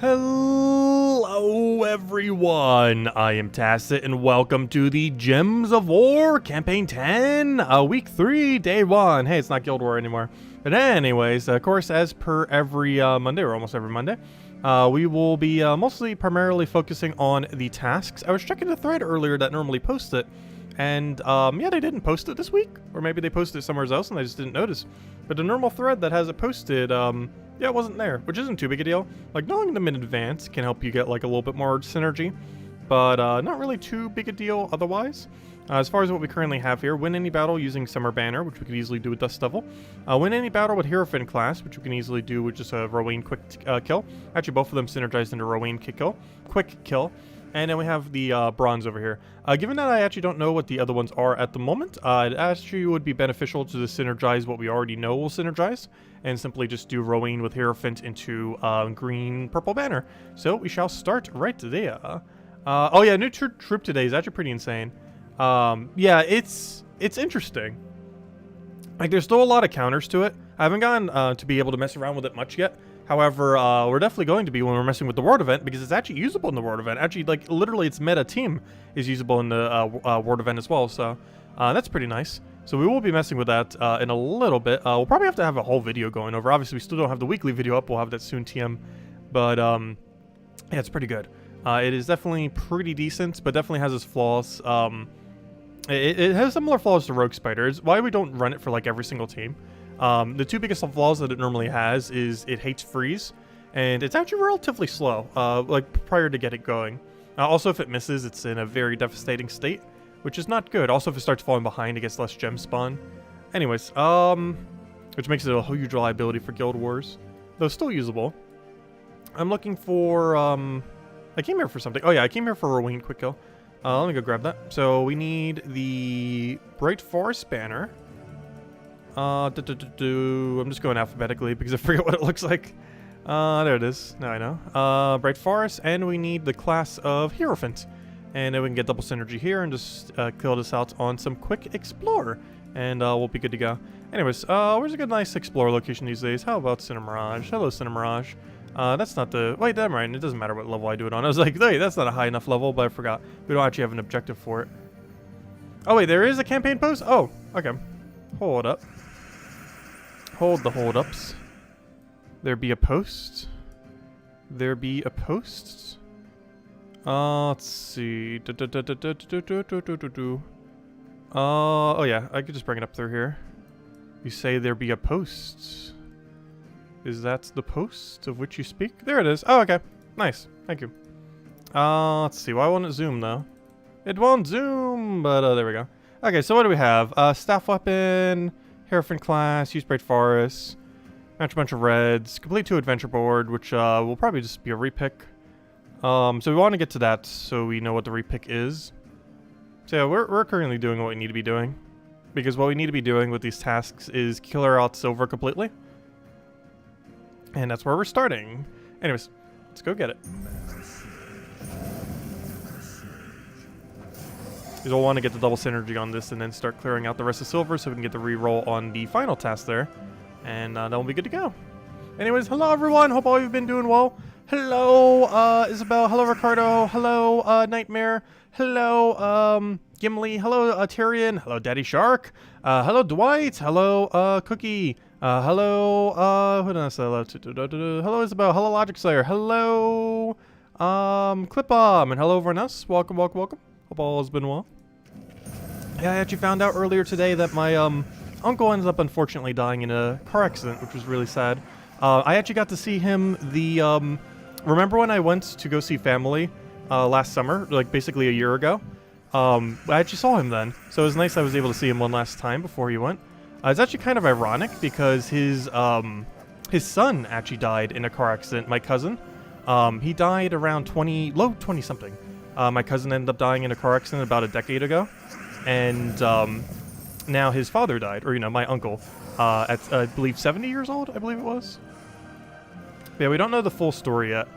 Hello everyone, I am Tacit and welcome to the Gems of War Campaign 10, Week 3, Day 1. Hey, it's not Guild War anymore. But anyways, of course, as per every Monday, or almost every Monday, we will be primarily focusing on the tasks. I was checking the thread earlier that normally posts it, and yeah, they didn't post it this week, or maybe they posted it somewhere else and I just didn't notice. But the normal thread that has it posted, yeah, it wasn't there, which isn't too big a deal. Like, knowing them in advance can help you get, like, a little bit more synergy, but not really too big a deal otherwise. As far as what we currently have here, win any battle using Summer Banner, which we could easily do with Dust Devil. Win any battle with Hierophant class, which we can easily do with just a Rowan quick kill. Actually, both of them synergized into Rowan quick kill. And then we have the bronze over here. Given that I actually don't know what the other ones are at the moment, it actually would be beneficial to just synergize what we already know will synergize, and simply just do Rowan with Hierophant into green-purple banner. So we shall start right there. Oh yeah, new troop today is actually pretty insane. Yeah, it's interesting. Like, there's still a lot of counters to it. I haven't gotten to be able to mess around with it much yet. However, we're definitely going to be when we're messing with the World event, because it's actually usable in the World event. Actually, like, literally its meta team is usable in the World event as well, so that's pretty nice. So we will be messing with that in a little bit. We'll probably have to have a whole video going over. Obviously, we still don't have the weekly video up. We'll have that soon, TM. But, yeah, it's pretty good. It is definitely pretty decent, but definitely has its flaws. It has similar flaws to Rogue Spider. It's why we don't run it for, like, every single team. The two biggest flaws that it normally has is it hates freeze, and it's actually relatively slow, like prior to get it going. Also, if it misses, it's in a very devastating state, which is not good. Also, if it starts falling behind, it gets less gem spawn. Anyways, which makes it a huge liability for Guild Wars, though still usable. I'm looking for, I came here for something. Oh yeah, I came here for a Rowan quick kill. Let me go grab that. So we need the Bright Forest banner. I'm just going alphabetically because I forget what it looks like. There it is. Now I know. Bright Forest, and we need the class of Hierophant. And then we can get double synergy here and just kill this out on some quick explore. And we'll be good to go. Anyways, where's a good nice explore location these days? How about Cinemirage? Hello, Cinemirage. That's not the... Wait, damn right. It doesn't matter what level I do it on. I was like, hey, that's not a high enough level, but I forgot. We don't actually have an objective for it. Oh, wait, there is a campaign post? Oh, okay. Hold up. Hold the hold-ups. There be a post. There be a post. Let's see. Oh yeah, I could just bring it up through here. You say there be a post. Is that the post of which you speak? There it is. Oh, okay. Nice. Thank you. Let's see. Why won't it zoom, though? It won't zoom, but there we go. Okay, so what do we have? Staff weapon... Hierophant class, use Bright Forest, match a bunch of reds, complete 2 adventure board, which will probably just be a repick. So we want to get to that so we know what the repick is. So yeah, we're currently doing what we need to be doing. Because what we need to be doing with these tasks is killer out silver completely. And that's where we're starting. Anyways, let's go get it. Because we'll want to get the double synergy on this and then start clearing out the rest of silver so we can get the reroll on the final task there. And then we'll be good to go. Anyways, hello everyone. Hope all you've been doing well. Hello, Isabel. Hello, Ricardo. Hello, Nightmare. Hello, Gimli. Hello, Tyrion. Hello, Daddy Shark. Hello, Dwight. Hello, Cookie. Hello, who did I say hello to? Hello, Isabel. Hello, Logic Slayer. Hello, Clip Bomb. And hello, everyone else. Welcome, welcome, welcome. Hope all has been well. Yeah, I actually found out earlier today that my uncle ended up unfortunately dying in a car accident, which was really sad. I actually got to see him remember when I went to go see family last summer, like basically a year ago? I actually saw him then, so it was nice I was able to see him one last time before he went. It's actually kind of ironic because his son actually died in a car accident, my cousin. He died around low 20-something. My cousin ended up dying in a car accident about a decade ago, and now his father died, or, you know, my uncle, at, I believe, 70 years old, I believe it was. But yeah, we don't know the full story yet,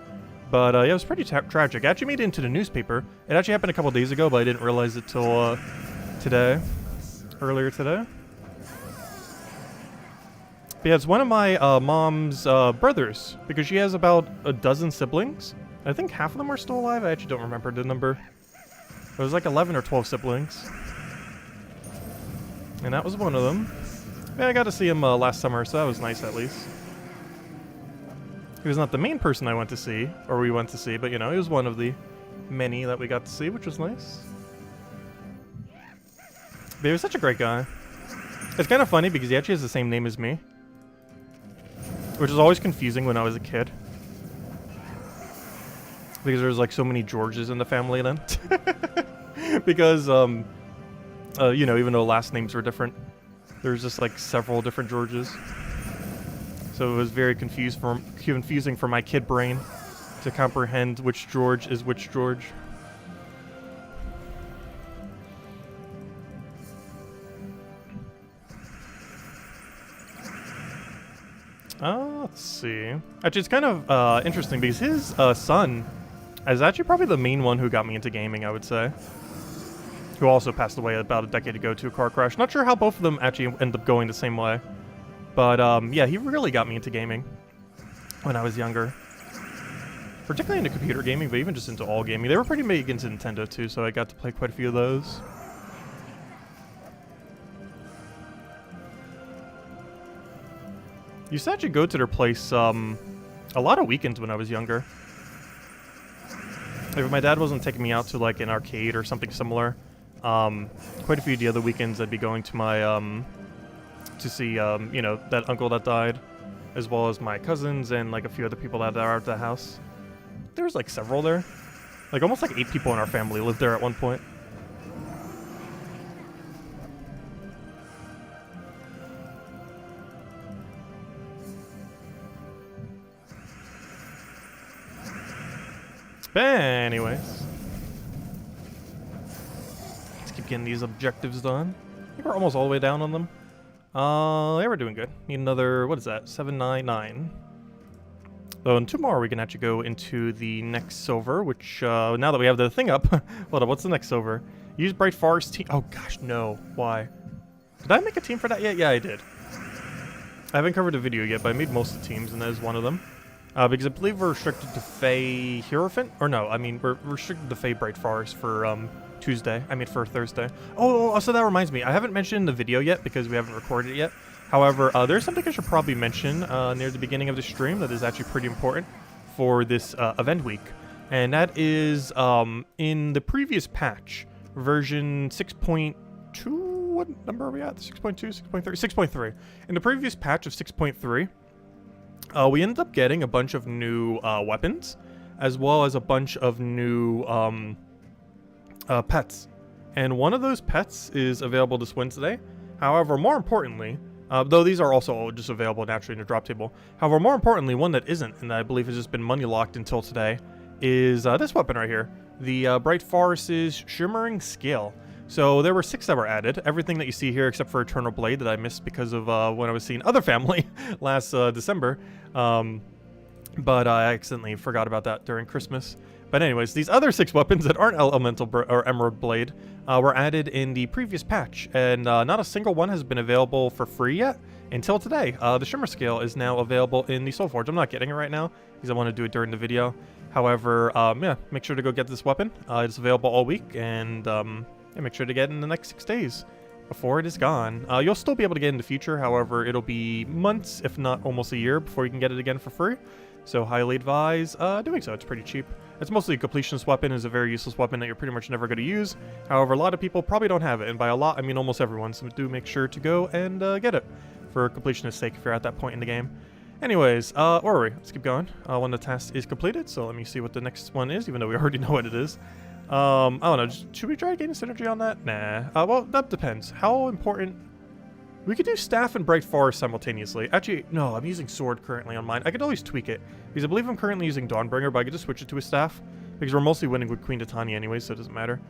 but yeah, it was pretty tragic. It actually made it into the newspaper. It actually happened a couple days ago, but I didn't realize it till earlier today. But yeah, it's one of my mom's brothers, because she has about a dozen siblings. I think half of them are still alive. I actually don't remember the number. It was like 11 or 12 siblings. And that was one of them. Yeah, I got to see him last summer, so that was nice at least. He was not the main person I went to see, or we went to see, but you know, he was one of the many that we got to see, which was nice. But he was such a great guy. It's kind of funny because he actually has the same name as me, which is always confusing when I was a kid. Because there's like so many Georges in the family then. Because, you know, even though last names were different, there's just like several different Georges. So it was very confusing for my kid brain to comprehend which George is which George. Let's see. Actually, it's kind of interesting because his son is actually probably the main one who got me into gaming, I would say. Who also passed away about a decade ago to a car crash. Not sure how both of them actually ended up going the same way. But yeah, he really got me into gaming when I was younger. Particularly into computer gaming, but even just into all gaming. They were pretty big into Nintendo too, so I got to play quite a few of those. Used to actually go to their place a lot of weekends when I was younger. If my dad wasn't taking me out to like an arcade or something similar, quite a few of the other weekends I'd be going to my to see you know, that uncle that died, as well as my cousins and like a few other people that are at the house. There was like several there, like almost like 8 people in our family lived there at one point. But anyways, let's keep getting these objectives done. I think we're almost all the way down on them. Yeah, we're doing good. Need another, what is that? 799. So in 2 more, we can actually go into the next silver, which, now that we have the thing up, hold on, what's the next silver? Use Bright Forest team. Oh gosh, no. Why? Did I make a team for that yet? Yeah, I did. I haven't covered a video yet, but I made most of the teams, and that is one of them. Because I believe we're restricted to Fae Hierophant, or no, I mean, we're restricted to Fae Bright Forest for, Tuesday. I mean, for Thursday. Oh, so that reminds me. I haven't mentioned the video yet because we haven't recorded it yet. However, there's something I should probably mention near the beginning of the stream that is actually pretty important for this event week. And that is in the previous patch, version 6.2, what number are we at? 6.2, 6.3? 6.3. In the previous patch of 6.3, we ended up getting a bunch of new weapons, as well as a bunch of new pets. And one of those pets is available this Wednesday. However, more importantly, though these are also just available naturally in the drop table. However, more importantly, one that isn't, and I believe has just been money locked until today, is this weapon right here. The Bright Forest's Shimmering Scale. So there were 6 that were added. Everything that you see here except for Eternal Blade that I missed because of when I was seeing other family last December. But I accidentally forgot about that during Christmas. But anyways, these other 6 weapons that aren't Elemental or Emerald Blade were added in the previous patch. And not a single one has been available for free yet until today. The Shimmer Scale is now available in the Soulforge. I'm not getting it right now because I want to do it during the video. However, yeah, make sure to go get this weapon. It's available all week, and yeah, make sure to get it in the next 6 days before it is gone. You'll still be able to get it in the future. However, it'll be months, if not almost a year, before you can get it again for free. So highly advise doing so. It's pretty cheap. It's mostly a completionist weapon. It's a very useless weapon that you're pretty much never going to use. However, a lot of people probably don't have it, and by a lot, I mean almost everyone. So do make sure to go and get it for completionist sake if you're at that point in the game. Anyways, where are we? Let's keep going. When the task is completed, so let me see what the next one is, even though we already know what it is. I don't know, should we try getting synergy on that? Nah. Well, that depends. How important... We could do Staff and Bright Forest simultaneously. Actually, no, I'm using Sword currently on mine. I could always tweak it, because I believe I'm currently using Dawnbringer, but I could just switch it to a Staff, because we're mostly winning with Queen Titania anyway, so it doesn't matter.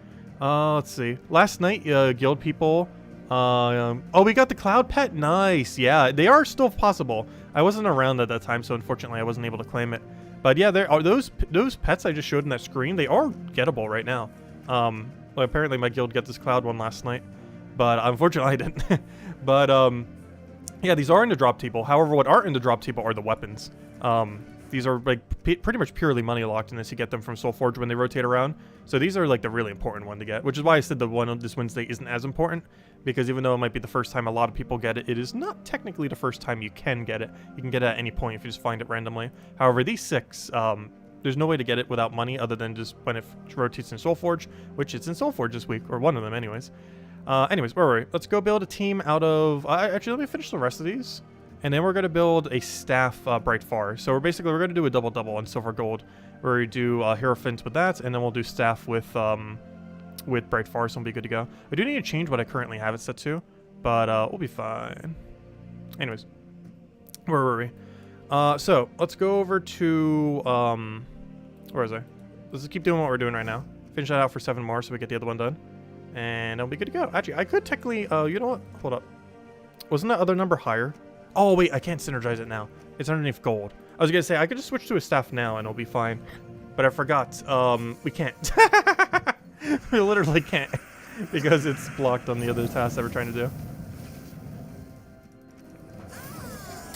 Let's see. Last night, guild people... oh, we got the Cloud Pet? Nice, yeah. They are still possible. I wasn't around at that time, so unfortunately I wasn't able to claim it. But yeah, there are those pets I just showed in that screen. They are gettable right now. Well, apparently my guild got this Cloud one last night, but unfortunately I didn't. But Yeah, these are in the drop table. However, what aren't in the drop table are the weapons. These are like pretty much purely money locked unless you get them from Soulforge when they rotate around. So these are like the really important one to get, which is why I said the one on this Wednesday isn't as important, because even though it might be the first time a lot of people get it, it is not technically the first time you can get it. You can get it at any point if you just find it randomly. However, these 6, there's no way to get it without money other than just when it rotates in Soulforge, which it's in Soulforge this week, or one of them anyways. Anyways, where were we? Let's go build a team out of... actually, let me finish the rest of these. And then we're going to build a staff Bright Far. So we're going to do a double-double on Silver Gold, where we do Hierophant with that, and then we'll do staff with Bright Far, so we'll be good to go. I do need to change what I currently have it set to, but we'll be fine. Anyways, where were we? So let's go over to... where was I? Let's just keep doing what we're doing right now. Finish that out for 7 more so we get the other one done. And I'll be good to go. Actually, I could technically... you know what? Hold up. Wasn't that other number higher? Oh, wait, I can't synergize it now. It's underneath gold. I was going to say, I could just switch to a staff now and it'll be fine. But I forgot. We can't. We literally can't. Because it's blocked on the other task that we're trying to do.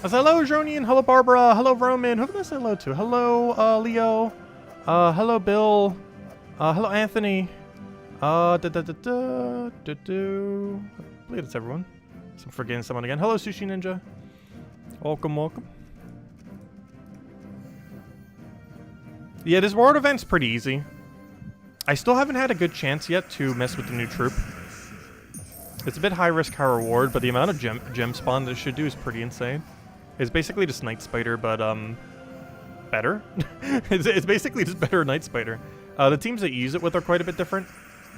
Hello, Joni, and hello, Barbara. Hello, Roman. Who did I say hello to? Hello, Leo. Hello, Bill. Hello, Anthony. I believe it's everyone. So I'm forgetting someone again. Hello, Sushi Ninja. Welcome, welcome. Yeah, this world event's pretty easy. I still haven't had a good chance yet to mess with the new troop. It's a bit high risk, high reward, but the amount of gem spawn that it should do is pretty insane. It's basically just Night Spider, but better. it's basically just better Night Spider. The teams that you use it with are quite a bit different.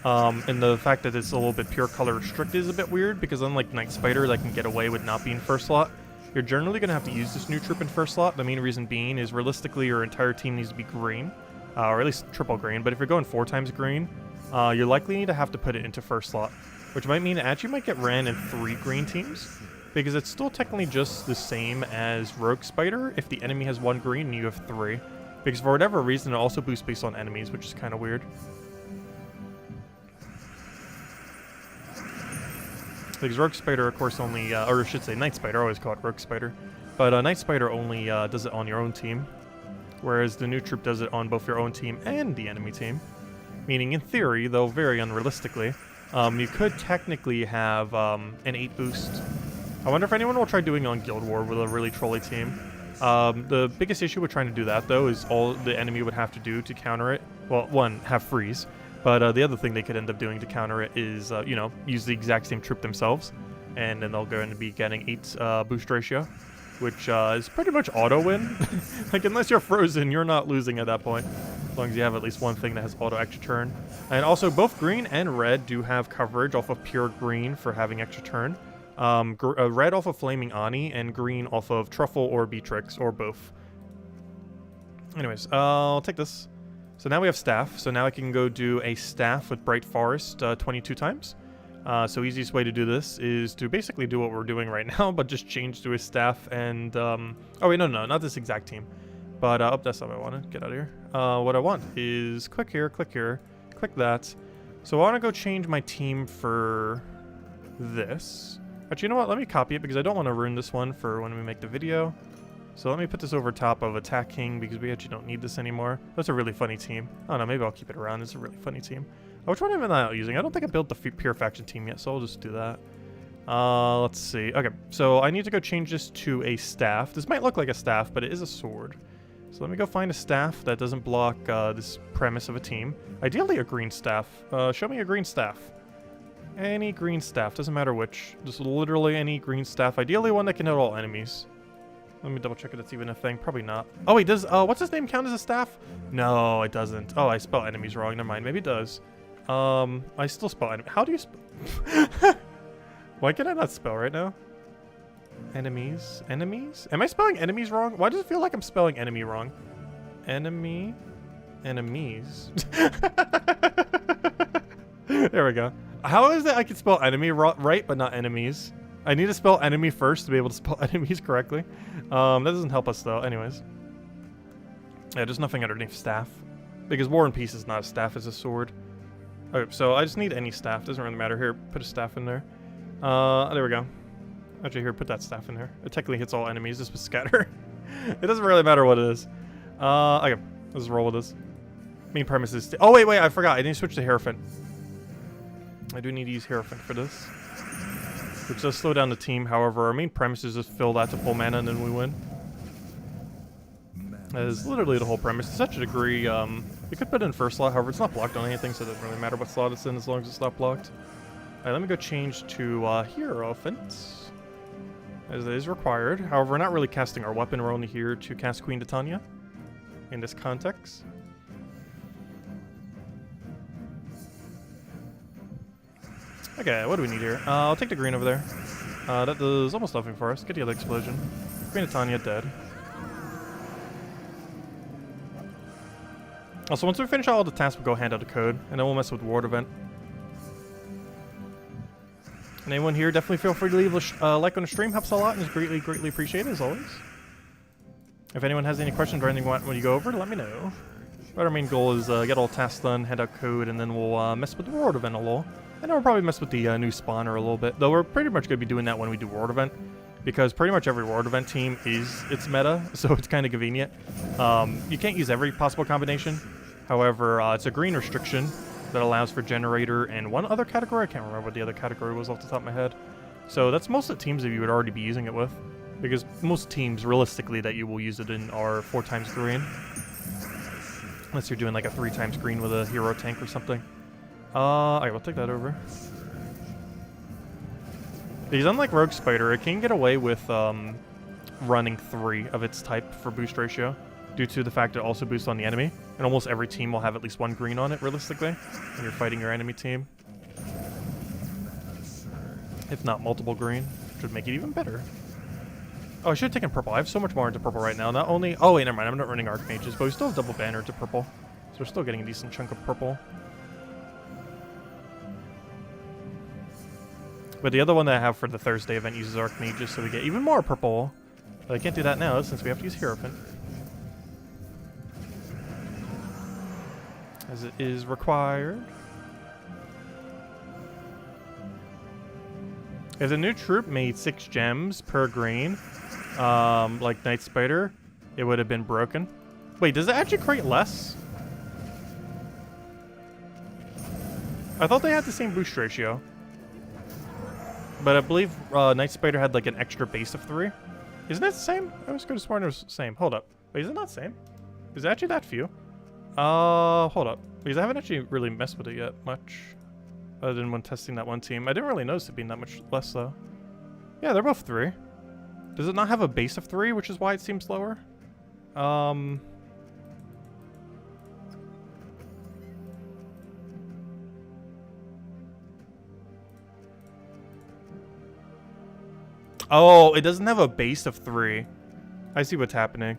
And the fact that it's a little bit pure color restricted is a bit weird, because unlike Night Spider that can get away with not being first slot, you're generally going to have to use this new troop in first slot. The main reason being is realistically your entire team needs to be green, or at least triple green, but if you're going 4 times green, you're likely to have to put it into first slot, which might mean it actually might get ran in 3 green teams, because it's still technically just the same as Rogue Spider if the enemy has 1 green and you have 3, because for whatever reason it also boosts based on enemies, which is kind of weird. Because Rogue Spider, of course, only, or I should say Night Spider, I always call it Rogue Spider, but Night Spider only does it on your own team, whereas the new troop does it on both your own team and the enemy team. Meaning, in theory, though very unrealistically, you could technically have an 8 boost. I wonder if anyone will try doing it on Guild War with a really trolly team. The biggest issue with trying to do that, though, is all the enemy would have to do to counter it. Well, 1, have freeze. But the other thing they could end up doing to counter it is, you know, use the exact same troop themselves. And then they're going to be getting 8 boost ratio, which is pretty much auto win. Like, unless you're frozen, you're not losing at that point. As long as you have at least one thing that has auto extra turn. And also, both green and red do have coverage off of pure green for having extra turn. Red off of Flaming Ani, and green off of Truffle or Beatrix, or both. Anyways, I'll take this. So now we have staff, so now I can go do a staff with Bright Forest 22 times. So easiest way to do this is to basically do what we're doing right now, but just change to a staff and... oh wait, no, not this exact team. But, oh, that's not what I wanted. Get out of here. What I want is click here, click that. So I want to go change my team for this. Actually, you know what? Let me copy it because I don't want to ruin this one for when we make the video. So let me put this over top of Attack King because we actually don't need this anymore. That's a really funny team. I don't know, maybe I'll keep it around. It's a really funny team. Which one am I not using? I don't think I built the Pure Faction team yet, so I'll just do that. Let's see. Okay, so I need to go change this to a staff. This might look like a staff, but it is a sword. So let me go find a staff that doesn't block this premise of a team. Ideally a green staff. Show me a green staff. Any green staff, doesn't matter which. Just literally any green staff. Ideally one that can hit all enemies. Let me double check if that's even a thing. Probably not. Oh wait, does what's his name count as a staff? No, it doesn't. Oh, I spelled enemies wrong. Never mind. Maybe it does. I still spell enemy. How do you spell? Why can I not spell right now? Enemies. Enemies? Am I spelling enemies wrong? Why does it feel like I'm spelling enemy wrong? Enemy. Enemies. There we go. How is it I can spell enemy right, but not enemies? I need to spell enemy first to be able to spell enemies correctly. That doesn't help us though. Anyways. Yeah, there's nothing underneath staff. Because War and Peace is not a staff, it's a sword. Okay, so I just need any staff. Doesn't really matter. Here, put a staff in there. There we go. Actually, here, put that staff in here. It technically hits all enemies just with scatter. It doesn't really matter what it is. Okay, let's roll with this. Main premise is... Oh, wait, I forgot. I need to switch to Hierophant. I do need to use Hierophant for this. Which does slow down the team. However, our main premise is just fill that to full mana and then we win. That is literally the whole premise. To such a degree, we could put it in first slot. However, it's not blocked on anything, so it doesn't really matter what slot it's in as long as it's not blocked. Alright, let me go change to Hierophant. As it is required. However, we're not really casting our weapon. We're only here to cast Queen Titania in this context. Okay, what do we need here? I'll take the green over there. That does almost nothing for us. Get the other explosion. Queen Titania dead. Also, once we finish all the tasks, we'll go hand out the code, and then we'll mess with Ward Event. And anyone here, definitely feel free to leave a like on the stream. Helps a lot and is greatly appreciated, as always. If anyone has any questions or anything you want when you go over, let me know. But our main goal is get all tasks done, hand out code, and then we'll mess with the Ward Event a little. And then we'll probably mess with the new spawner a little bit. Though we're pretty much going to be doing that when we do Ward Event. Because pretty much every Ward Event team is its meta, so it's kind of convenient. You can't use every possible combination. However, it's a green restriction that allows for generator and one other category. I can't remember what the other category was off the top of my head. So that's most of the teams that you would already be using it with. Because most teams, realistically, that you will use it in are 4 times green. Unless you're doing like a 3 times green with a hero tank or something. Alright, we'll take that over. Because unlike Rogue Spider, it can get away with running 3 of its type for boost ratio. Due to the fact it also boosts on the enemy. And almost every team will have at least 1 green on it, realistically. When you're fighting your enemy team. If not multiple green. Which would make it even better. Oh, I should have taken purple. I have so much more into purple right now. Not only... Oh, wait, never mind. I'm not running Archmages. But we still have double banner to purple. So we're still getting a decent chunk of purple. But the other one that I have for the Thursday event uses Archmages, so we get even more purple. But I can't do that now since we have to use Hierophant. As it is required. If the new troop made 6 gems per green, like Night Spider, it would have been broken. Wait, does it actually create less? I thought they had the same boost ratio. But I believe Night Spider had like an extra base of 3. Isn't that the same? I was going to swear it was the same. Hold up. Wait, is it not the same? Is it actually that few? Hold up. Because I haven't actually really messed with it yet much. Other than when testing that one team. I didn't really notice it being that much less though. Yeah, they're both 3. Does it not have a base of 3, which is why it seems lower? Oh, it doesn't have a base of 3. I see what's happening.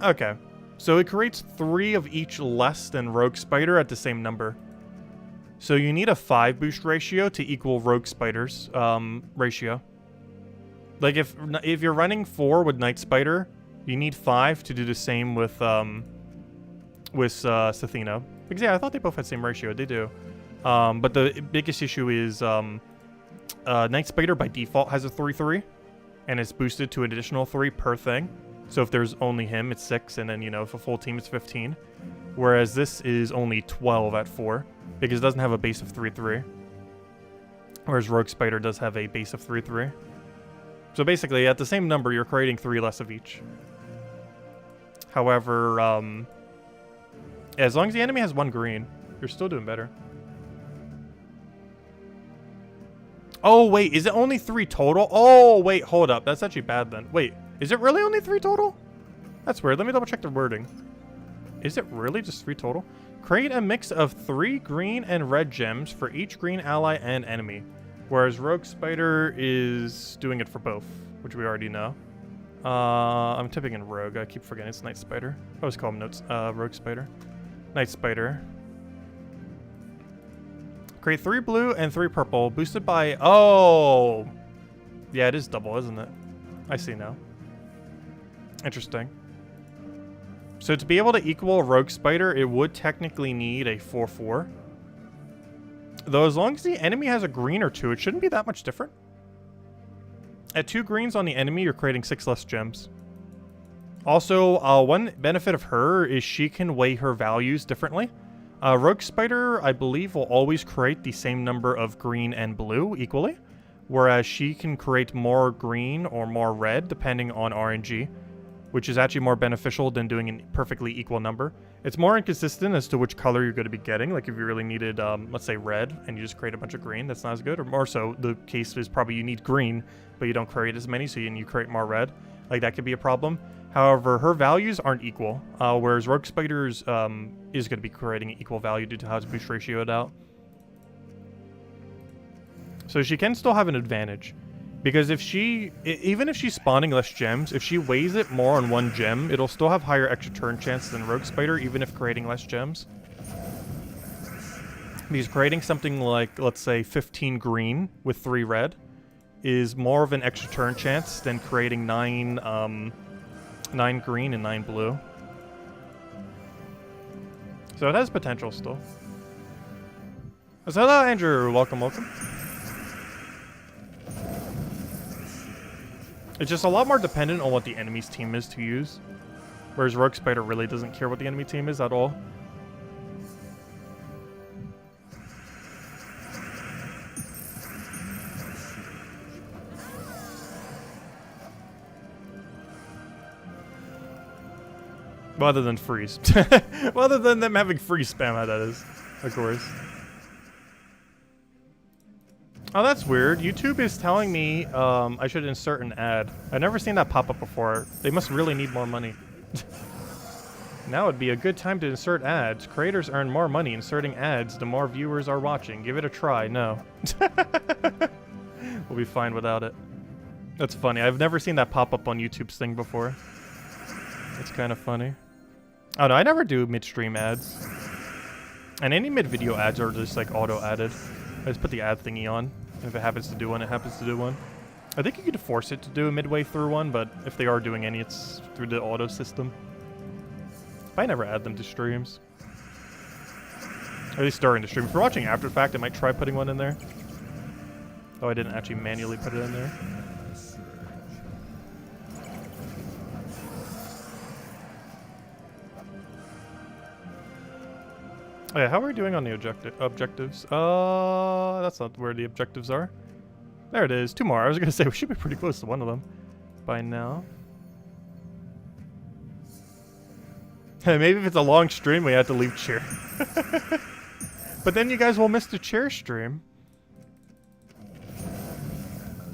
Okay. So it creates 3 of each less than Rogue Spider at the same number. So you need a 5 boost ratio to equal Rogue Spider's ratio. Like if you're running 4 with Night Spider, you need 5 to do the same with Sathina. Because yeah, I thought they both had the same ratio. They do. But the biggest issue is Night Spider by default has a 3/3, and it's boosted to an additional 3 per thing. So if there's only him, it's 6, and then, you know, if a full team, it's 15. Whereas this is only 12 at 4, because it doesn't have a base of 3/3. Whereas Rogue Spider does have a base of 3/3. So basically, at the same number, you're creating 3 less of each. However, as long as the enemy has 1 green, you're still doing better. Oh, wait, is it only 3 total? Oh, wait, hold up. That's actually bad then. Wait. Is it really only 3 total? That's weird. Let me double check the wording. Is it really just 3 total? Create a mix of 3 green and red gems for each green ally and enemy. Whereas Rogue Spider is doing it for both, which we already know. I'm typing in Rogue. I keep forgetting it's Night Spider. I always call him Rogue Spider. Night Spider. Create 3 blue and 3 purple, boosted by... Oh! Yeah, it is double, isn't it? I see now. Interesting. So to be able to equal Rogue Spider, it would technically need a 4/4. Though as long as the enemy has a green or 2, it shouldn't be that much different. At 2 greens on the enemy, you're creating 6 less gems. Also, one benefit of her is she can weigh her values differently. Rogue Spider, I believe, will always create the same number of green and blue equally, whereas she can create more green or more red depending on RNG, which is actually more beneficial than doing a perfectly equal number. It's more inconsistent as to which color you're going to be getting. Like if you really needed, let's say red, and you just create a bunch of green, that's not as good. Or more so, the case is probably you need green, but you don't create as many, so you create more red. Like that could be a problem. However, her values aren't equal, whereas Rogue Spider's is going to be creating equal value due to how it's boost ratioed out. So she can still have an advantage. Because if she, even if she's spawning less gems, if she weighs it more on 1 gem, it'll still have higher extra turn chances than Rogue Spider, even if creating less gems. Because creating something like, let's say, 15 green with 3 red is more of an extra turn chance than creating 9 green and 9 blue. So it has potential still. So hello, Andrew. Welcome, welcome. It's just a lot more dependent on what the enemy's team is to use. Whereas Rogue Spider really doesn't care what the enemy team is at all. Well, other than freeze. Well, other than them having free spam, that is, of course. Oh, that's weird. YouTube is telling me I should insert an ad. I've never seen that pop up before. They must really need more money. Now would be a good time to insert ads. Creators earn more money inserting ads the more viewers are watching. Give it a try. No. We'll be fine without it. That's funny. I've never seen that pop up on YouTube's thing before. It's kind of funny. Oh no, I never do midstream ads. And any mid-video ads are just like auto-added. I just put the ad thingy on. If it happens to do one, it happens to do one. I think you could force it to do a midway through one, but if they are doing any, it's through the auto system. I never add them to streams. At least during the stream. If you're watching after the fact, I might try putting one in there. Though I didn't actually manually put it in there. Oh yeah, how are we doing on the objectives? That's not where the objectives are. There it is. 2 more. I was gonna say we should be pretty close to one of them by now. Maybe if it's a long stream, we have to leave cheer. But then you guys will miss the cheer stream.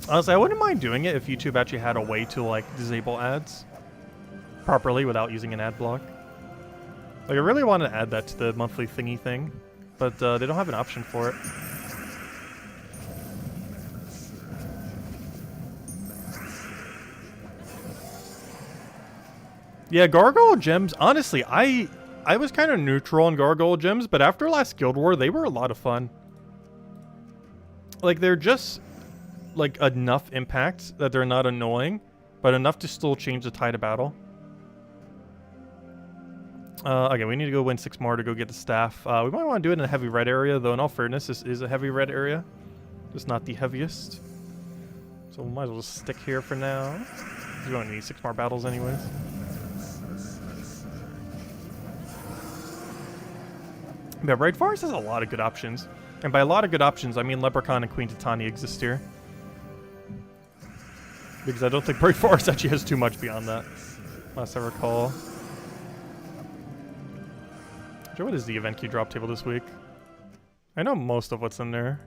Honestly, I wouldn't mind doing it if YouTube actually had a way to like disable ads properly without using an ad block. Like, I really want to add that to the monthly thingy thing, but they don't have an option for it. Yeah, Gargoyle Gems, honestly, I was kind of neutral on Gargoyle Gems, but after last Guild War, they were a lot of fun. Like, they're just, like, enough impact that they're not annoying, but enough to still change the tide of battle. Okay, we need to go win 6 more to go get the staff. We might want to do it in a heavy red area, though in all fairness, this is a heavy red area. Just not the heaviest. So we might as well just stick here for now. We don't need 6 more battles anyways. Yeah, Bright Forest has a lot of good options. And by a lot of good options, I mean Leprechaun and Queen Titania exist here. Because I don't think Bright Forest actually has too much beyond that, last I recall. Joe, what is the event key drop table this week? I know most of what's in there.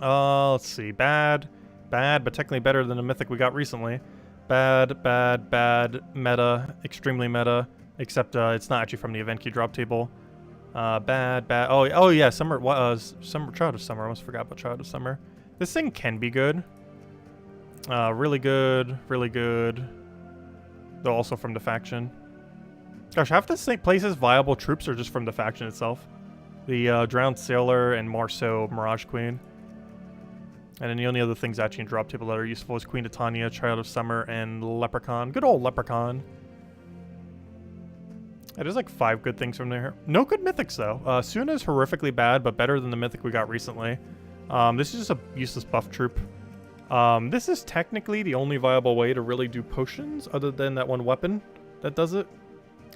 Let's see. Bad, but technically better than the mythic we got recently. Bad, meta, extremely meta, except it's not actually from the event key drop table. Bad. Oh yeah, Child of Summer. I almost forgot about Child of Summer. This thing can be good. Really good. Though also from the faction. Gosh, half this place's viable troops are just from the faction itself. The Drowned Sailor and more so Mirage Queen. And then the only other things actually in drop table that are useful is Queen Titania, Child of Summer, and Leprechaun. Good old Leprechaun. There's like 5 good things from there. No good mythics though. Suna is horrifically bad, but better than the mythic we got recently. This is just a useless buff troop. This is technically the only viable way to really do potions other than that one weapon that does it.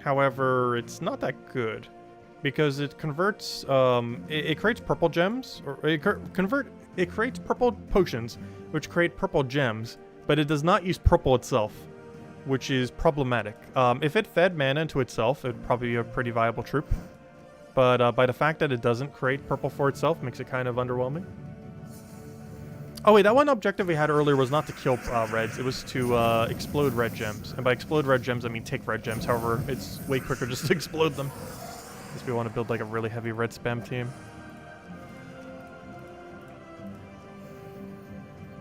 However, it's not that good because it converts, it creates purple gems, or it creates purple potions, which create purple gems, but it does not use purple itself, which is problematic. If it fed mana into itself, it would probably be a pretty viable troop. But by the fact that it doesn't create purple for itself makes it kind of underwhelming. Oh wait, that one objective we had earlier was not to kill reds, it was to explode red gems. And by explode red gems, I mean take red gems, however, it's way quicker just to explode them. If we want to build like a really heavy red spam team.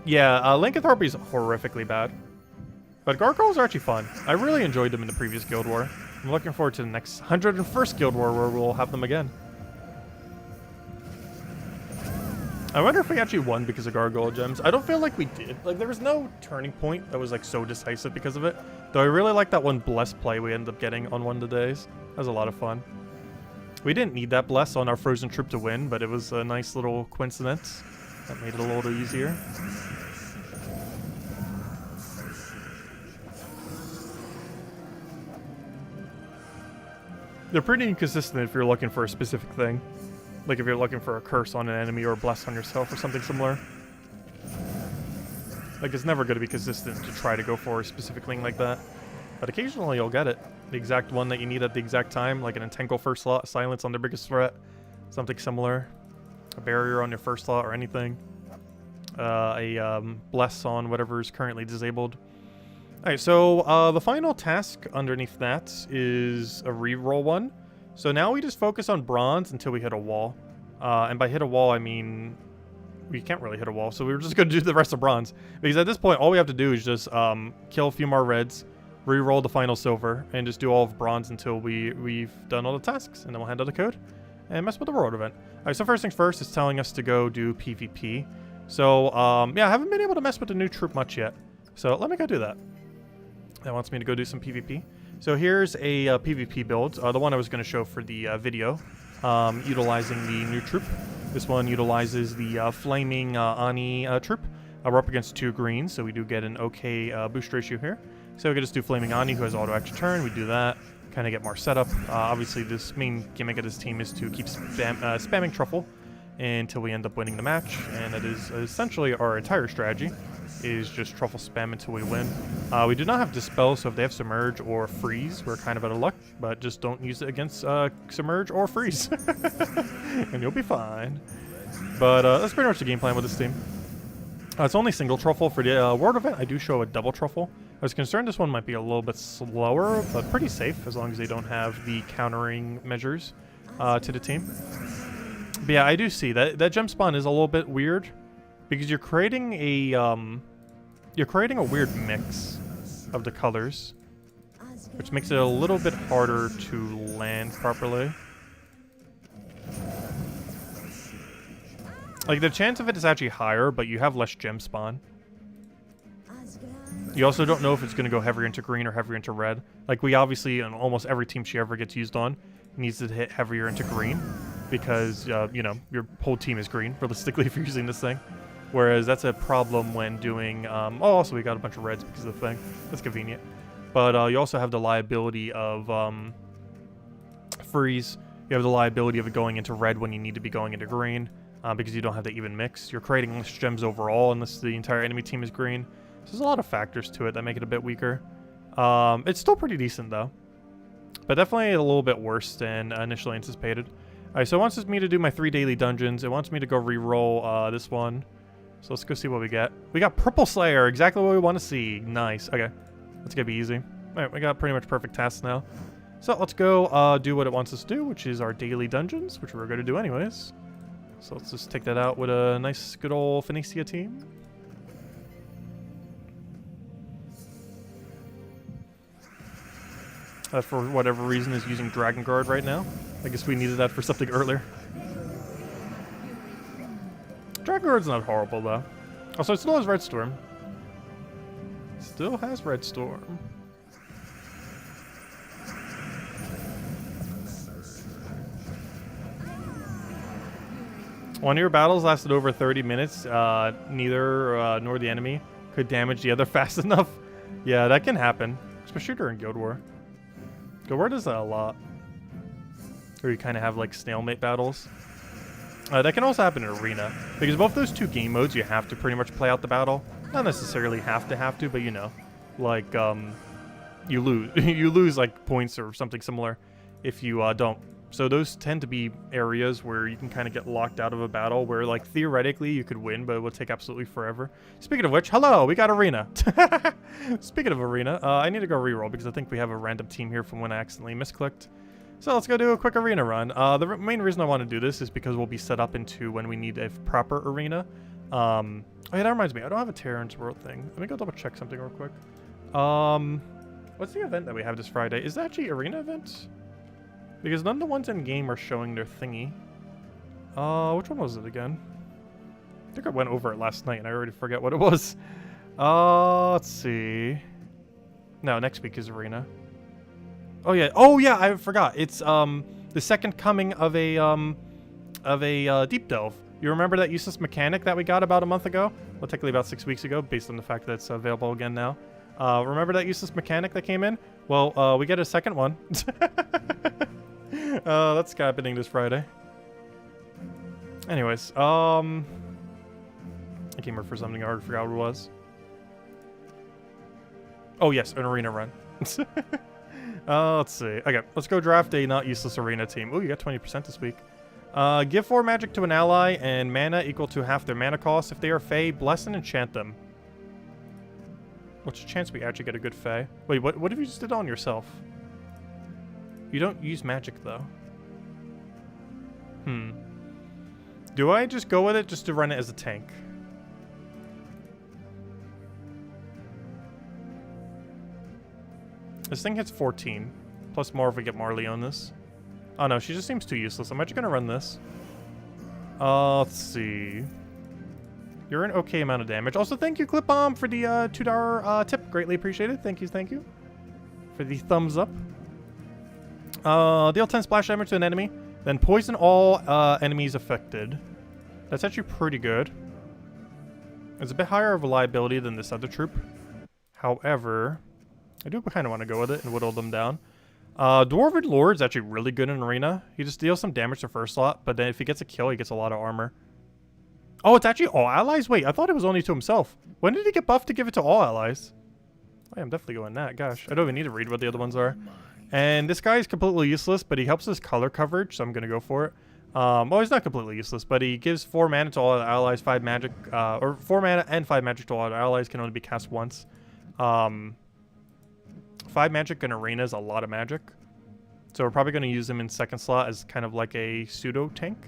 Yeah, Lycanthropy is horrifically bad. But gargoyles are actually fun. I really enjoyed them in the previous Guild War. I'm looking forward to the next 101st Guild War where we'll have them again. I wonder if we actually won because of gargoyle gems. I don't feel like we did. Like, there was no turning point that was like so decisive because of it. Though I really like that one bless play we ended up getting on one of the days. That was a lot of fun. We didn't need that bless on our frozen troop to win, but it was a nice little coincidence. That made it a little easier. They're pretty inconsistent if you're looking for a specific thing. Like if you're looking for a curse on an enemy or a bless on yourself or something similar. Like it's never going to be consistent to try to go for a specific thing like that. But occasionally you'll get it. The exact one that you need at the exact time, like an Entangle first slot, silence on their biggest threat. Something similar. A barrier on your first slot or anything. Bless on whatever is currently disabled. Alright, so the final task underneath that is a reroll one. So now we just focus on bronze until we hit a wall. And by hit a wall, I mean we can't really hit a wall, so we're just going to do the rest of bronze. Because at this point, all we have to do is just kill a few more reds, reroll the final silver, and just do all of bronze until we've done all the tasks. And then we'll hand out the code and mess with the world event. Alright, so first things first, it's telling us to go do PvP. So, yeah, I haven't been able to mess with the new troop much yet. So let me go do that. That wants me to go do some PvP. So here's a PvP build, the one I was going to show for the video, utilizing the new troop. This one utilizes the Flaming Ani troop. We're up against 2 greens, so we do get an okay boost ratio here. So we can just do Flaming Ani, who has auto extra turn. We do that, kind of get more setup. Obviously, this main gimmick of this team is to keep spamming Truffle until we end up winning the match, and that is essentially our entire strategy. Is just Truffle spam until we win. We do not have Dispel, so if they have Submerge or Freeze, we're kind of out of luck, but just don't use it against Submerge or Freeze. And you'll be fine. But that's pretty much the game plan with this team. It's only single Truffle. For the World event, I do show a double Truffle. I was concerned this one might be a little bit slower, but pretty safe as long as they don't have the countering measures to the team. But yeah, I do see that gem spawn is a little bit weird because you're creating a weird mix of the colors, which makes it a little bit harder to land properly. Like, the chance of it is actually higher, but you have less gem spawn. You also don't know if it's going to go heavier into green or heavier into red. Like, we obviously, on almost every team she ever gets used on, needs to hit heavier into green because, you know, your whole team is green, realistically, if you're using this thing. Whereas that's a problem when doing, oh, also we got a bunch of reds because of the thing. That's convenient. But you also have the liability of freeze. You have the liability of it going into red when you need to be going into green because you don't have the even mix. You're creating less gems overall unless the entire enemy team is green. So there's a lot of factors to it that make it a bit weaker. It's still pretty decent though. But definitely a little bit worse than initially anticipated. Alright, so it wants me to do my 3 daily dungeons. It wants me to go re-roll this one. So let's go see what we get. We got Purple Slayer, exactly what we want to see. Nice. Okay, that's gonna be easy. All right, we got pretty much perfect tasks now. So let's go do what it wants us to do, which is our daily dungeons, which we're gonna do anyways. So let's just take that out with a nice, good old Phoenicia team. That, for whatever reason, is using Dragon Guard right now. I guess we needed that for something earlier. Dragon Guard's not horrible, though. Also, it still has Red Storm. Still has Red Storm. One of your battles lasted over 30 minutes. Neither nor the enemy could damage the other fast enough. Yeah, that can happen, especially during Guild War. Guild War does that a lot. Where you kind of have like stalemate battles. That can also happen in Arena. Because both those two game modes, you have to pretty much play out the battle. Not necessarily have to, but you know. Like, you lose. You lose like points or something similar if you don't. So those tend to be areas where you can kind of get locked out of a battle where, like, theoretically you could win, but it would take absolutely forever. Speaking of which, hello, we got Arena. Speaking of Arena, I need to go reroll because I think we have a random team here from when I accidentally misclicked. So let's go do a quick Arena run. The main reason I want to do this is because we'll be set up into when we need a proper Arena. Oh yeah, that reminds me, I don't have a Terran's World thing. Let me go double check something real quick. What's the event that we have this Friday? Is that actually Arena event? Because none of the ones in game are showing their thingy. Which one was it again? I think I went over it last night and I already forget what it was. Let's see. No, next week is Arena. Oh yeah, I forgot. It's the second coming of a deep delve. You remember that useless mechanic that we got about a month ago? Well, technically about 6 weeks ago, based on the fact that it's available again now. Remember that useless mechanic that came in? Well, we get a second one. That's happening this Friday. Anyways, I came here for something hard. Forgot what it was. Oh yes, an Arena run. Let's see. Okay, let's go draft a not useless Arena team. Oh, you got 20% this week. Give 4 magic to an ally and mana equal to half their mana cost. If they are Fey, bless and enchant them. What's the chance we actually get a good Fey? Wait, what if you just did it on yourself? You don't use magic, though. Do I just go with it just to run it as a tank? This thing hits 14. Plus more if we get Marley on this. Oh no, she just seems too useless. I'm actually gonna run this. Let's see. You're an okay amount of damage. Also, thank you, ClipBomb, for the $2 tip. Greatly appreciated. Thank you. For the thumbs up. Deal 10 splash damage to an enemy. Then poison all enemies affected. That's actually pretty good. It's a bit higher of reliability than this other troop. However, I do kind of want to go with it and whittle them down. Dwarven Lord's actually really good in Arena. He just deals some damage to first slot, but then if he gets a kill, he gets a lot of armor. Oh, it's actually all allies? Wait, I thought it was only to himself. When did he get buffed to give it to all allies? Oh, yeah, I'm definitely going that. Gosh, I don't even need to read what the other ones are. And this guy is completely useless, but he helps us color coverage, so I'm going to go for it. Well, he's not completely useless, but he gives 4 mana to all other allies, 5 magic, or 4 mana and 5 magic to all other allies, can only be cast once. 5 magic in Arena is a lot of magic. So we're probably going to use him in second slot as kind of like a pseudo tank.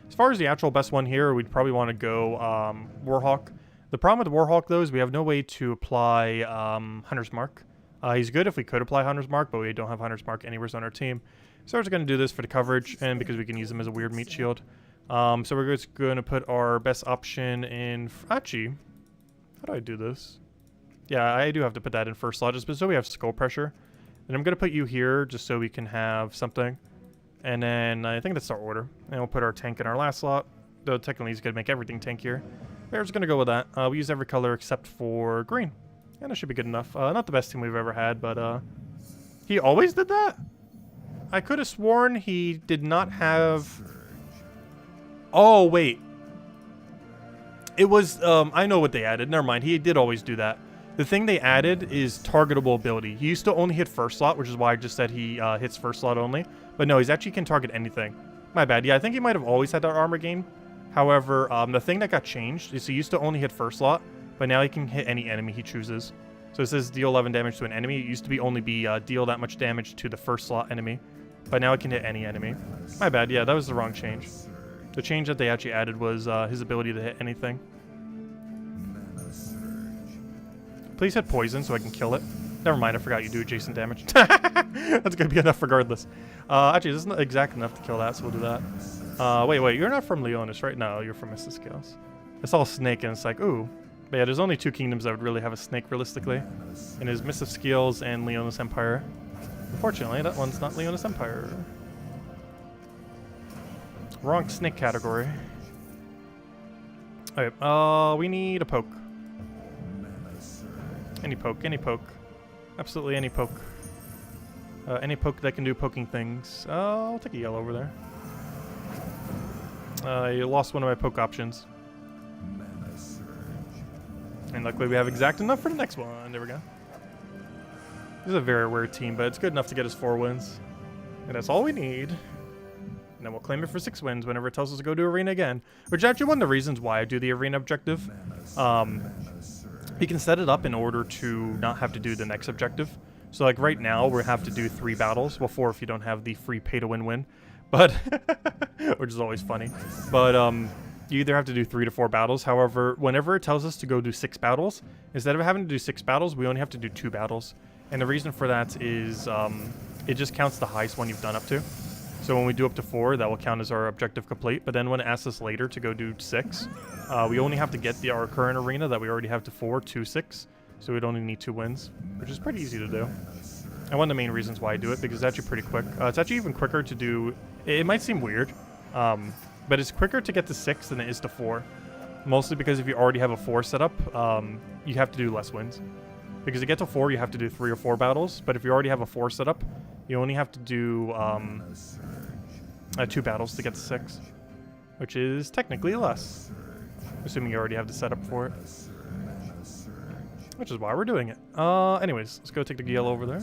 As far as the actual best one here, we'd probably want to go Warhawk. The problem with Warhawk, though, is we have no way to apply Hunter's Mark. He's good if we could apply Hunter's Mark, but we don't have Hunter's Mark anywhere on our team. So we're just going to do this for the coverage, and because we can use him as a weird meat shield. So we're just going to put our best option in... Actually, how do I do this? Yeah, I do have to put that in first slot, just so we have skull pressure. And I'm going to put you here, just so we can have something. And then I think that's our order. And we'll put our tank in our last slot. Though technically he's going to make everything tankier. We're just going to go with that. We use every color except for green. And that should be good enough. Not the best team we've ever had, but he always did that? I could have sworn he did not have... Oh, wait. It was... I know what they added. Never mind. He did always do that. The thing they added is targetable ability. He used to only hit first slot, which is why I just said he hits first slot only. But no, he's actually can target anything. My bad. Yeah, I think he might have always had that armor gain. However, the thing that got changed is he used to only hit first slot, but now he can hit any enemy he chooses. So it says deal 11 damage to an enemy. It used to be only deal that much damage to the first slot enemy. But now it can hit any enemy. My bad. Yeah, that was the wrong change. The change that they actually added was his ability to hit anything. Please hit poison so I can kill it. Never mind, I forgot you do adjacent damage. That's going to be enough regardless. Actually, this is not exact enough to kill that, so we'll do that. Wait, you're not from Leonis, right? No, you're from Mystic Scales. I saw a snake and it's like, ooh. But yeah, there's only 2 kingdoms that would really have a snake realistically. And it's Mystic Scales and Leonis Empire. Unfortunately, that one's not Leonis Empire. Wrong snake category. Alright, we need a poke. Any poke, any poke. Absolutely any poke. Any poke that can do poking things. I'll take a yellow over there. You lost one of my poke options. And luckily we have exact enough for the next one. There we go. This is a very weird team, but it's good enough to get us 4 wins. And that's all we need. And then we'll claim it for 6 wins whenever it tells us to go to arena again. Which is actually one of the reasons why I do the arena objective. You can set it up in order to not have to do the next objective. So like right now we have to do 3 battles. Well, 4 if you don't have the free pay to win. But which is always funny. But you either have to do 3 to 4 battles. However, whenever it tells us to go do 6 battles, instead of having to do 6 battles, we only have to do 2 battles. And the reason for that is it just counts the highest one you've done up to. So when we do up to 4, that will count as our objective complete. But then when it asks us later to go do 6, we only have to get our current arena that we already have to 4 to 6. So we'd only need 2 wins, which is pretty easy to do. And one of the main reasons why I do it, because it's actually pretty quick. It's actually even quicker to do... It might seem weird, but it's quicker to get to 6 than it is to 4. Mostly because if you already have a 4 set up, you have to do less wins. Because to get to 4, you have to do 3 or 4 battles. But if you already have a 4 set up, you only have to do 2 battles to get to 6. Which is technically less. Assuming you already have the setup for it. Which is why we're doing it. Anyways, let's go take the yellow over there.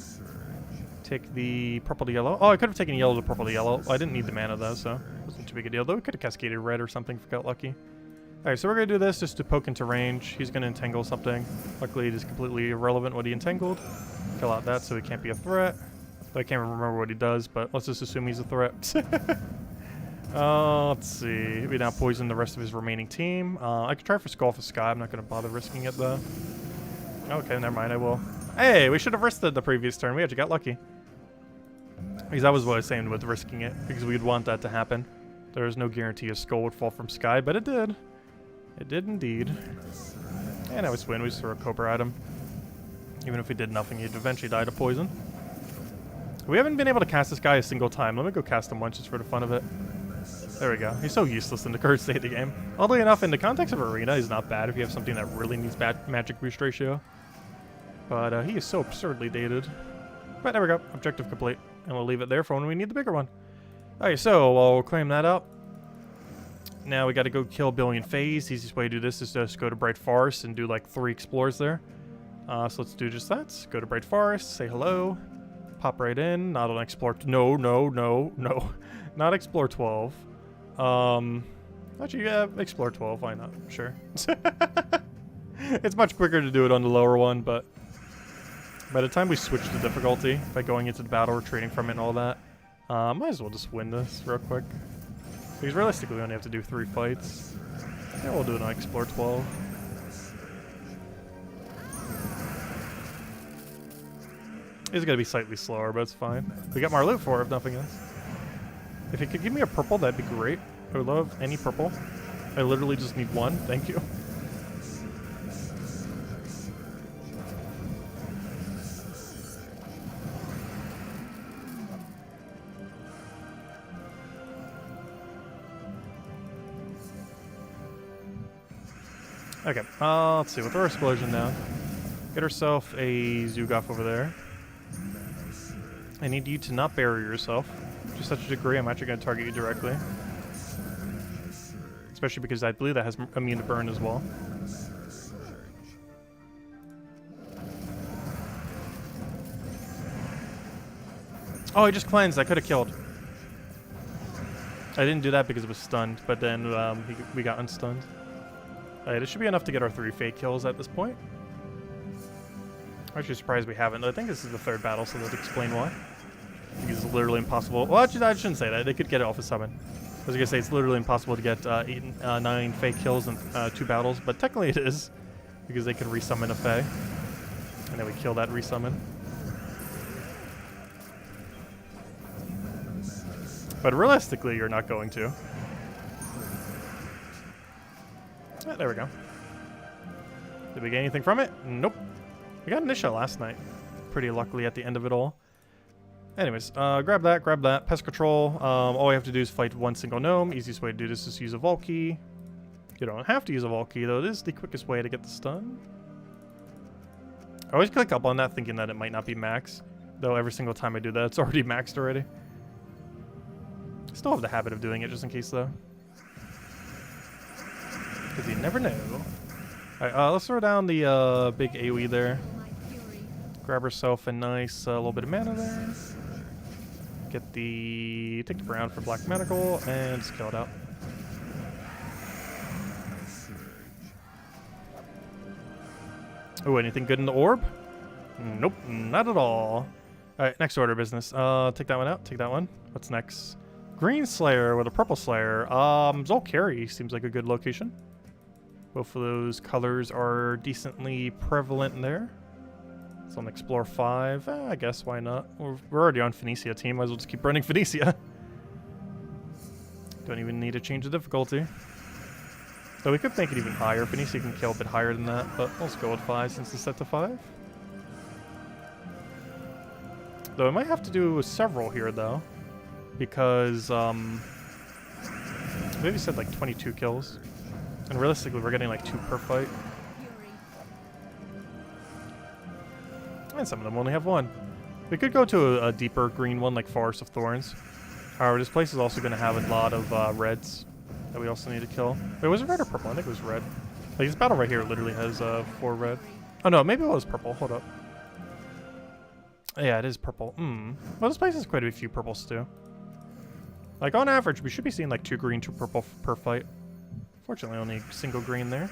Take the purple to yellow. Oh, I could have taken yellow to purple to yellow. I didn't need the mana though, so it wasn't too big a deal. Though we could have cascaded red or something if we got lucky. Alright, so we're going to do this just to poke into range. He's going to entangle something. Luckily, it is completely irrelevant what he entangled. Kill out that so he can't be a threat. Though I can't remember what he does, but let's just assume he's a threat. Let's see. We now poison the rest of his remaining team. I could try for Skull for Sky. I'm not going to bother risking it, though. Okay, never mind. I will. Hey, we should have risked it the previous turn. We actually got lucky. Because that was what I was saying with risking it. Because we'd want that to happen. There is no guarantee a Skull would fall from Sky, but it did. It did indeed. And I was win. We just throw a Cobra at him. Even if we did nothing, he'd eventually die to poison. We haven't been able to cast this guy a single time. Let me go cast him once just for the fun of it. There we go. He's so useless in the current state of the game. Oddly enough, in the context of Arena, he's not bad if you have something that really needs bad magic boost ratio. But he is so absurdly dated. But there we go. Objective complete. And we'll leave it there for when we need the bigger one. Okay, so we'll claim that out. Now we got to go kill Billion Phase. The easiest way to do this is just go to Bright Forest and do like 3 explores there. So let's do just that. Go to Bright Forest, say hello, pop right in. Not on Explore. No. Not Explore 12. Actually, yeah, Explore 12. Why not? Sure. It's much quicker to do it on the lower one, but by the time we switch the difficulty, by going into the battle, retreating from it and all that, might as well just win this real quick. Because realistically, we only have to do 3 fights. Yeah, we'll do it on Explore 12. It's gonna be slightly slower, but it's fine. We got more loot for it, if nothing else. If you could give me a purple, that'd be great. I would love any purple. I literally just need 1. Thank you. Okay, let's see. We'll throw our explosion down. Get herself a Zugoff over there. I need you to not bury yourself. To such a degree, I'm actually going to target you directly. Especially because I believe that has immune to burn as well. Oh, I just cleansed. I could have killed. I didn't do that because it was stunned, but then we got unstunned. Alright, it should be enough to get our 3 fake kills at this point. I'm actually surprised we haven't. I think this is the 3rd battle, so that would explain why. Because it's literally impossible. Well, actually, I shouldn't say that. They could get it off a summon. I was going to say it's literally impossible to get 9 fake kills in 2 battles, but technically it is. Because they can resummon a Fae. And then we kill that resummon. But realistically, you're not going to. There we go. Did we get anything from it? Nope. We got Nisha last night. Pretty luckily at the end of it all. Anyways, grab that. Pest Control. All we have to do is fight 1 single gnome. Easiest way to do this is use a Volkey. You don't have to use a Vault Key, though. This is the quickest way to get the stun. I always click up on that thinking that it might not be max. Though every single time I do that, it's already maxed already. I still have the habit of doing it just in case, though. Because you never know. Alright, let's throw down the big AoE there. Grab herself a nice little bit of mana there. Take the brown for Black Medical and just kill it out. Oh, anything good in the orb? Nope, not at all. Alright, next order of business. Take that one out, take that one. What's next? Green Slayer with a purple Slayer. Zolkari seems like a good location. Both of those colors are decently prevalent in there. It's on Explore 5. I guess, why not? We're already on Phoenicia team, might as well just keep running Phoenicia. Don't even need to change the difficulty. So we could make it even higher. Phoenicia can kill a bit higher than that, but let's go with 5 since it's set to 5. Though I might have to do several here, though. Because, maybe said like 22 kills. And realistically, we're getting like 2 per fight. And some of them only have 1. We could go to a deeper green one, like Forest of Thorns. However, this place is also going to have a lot of reds that we also need to kill. Wait, was it red or purple? I think it was red. Like, this battle right here literally has 4 red. Oh no, maybe it was purple. Hold up. Yeah, it is purple. Well, this place has quite a few purples too. Like, on average, we should be seeing like 2 green, 2 purple per fight. Fortunately, only a single green there.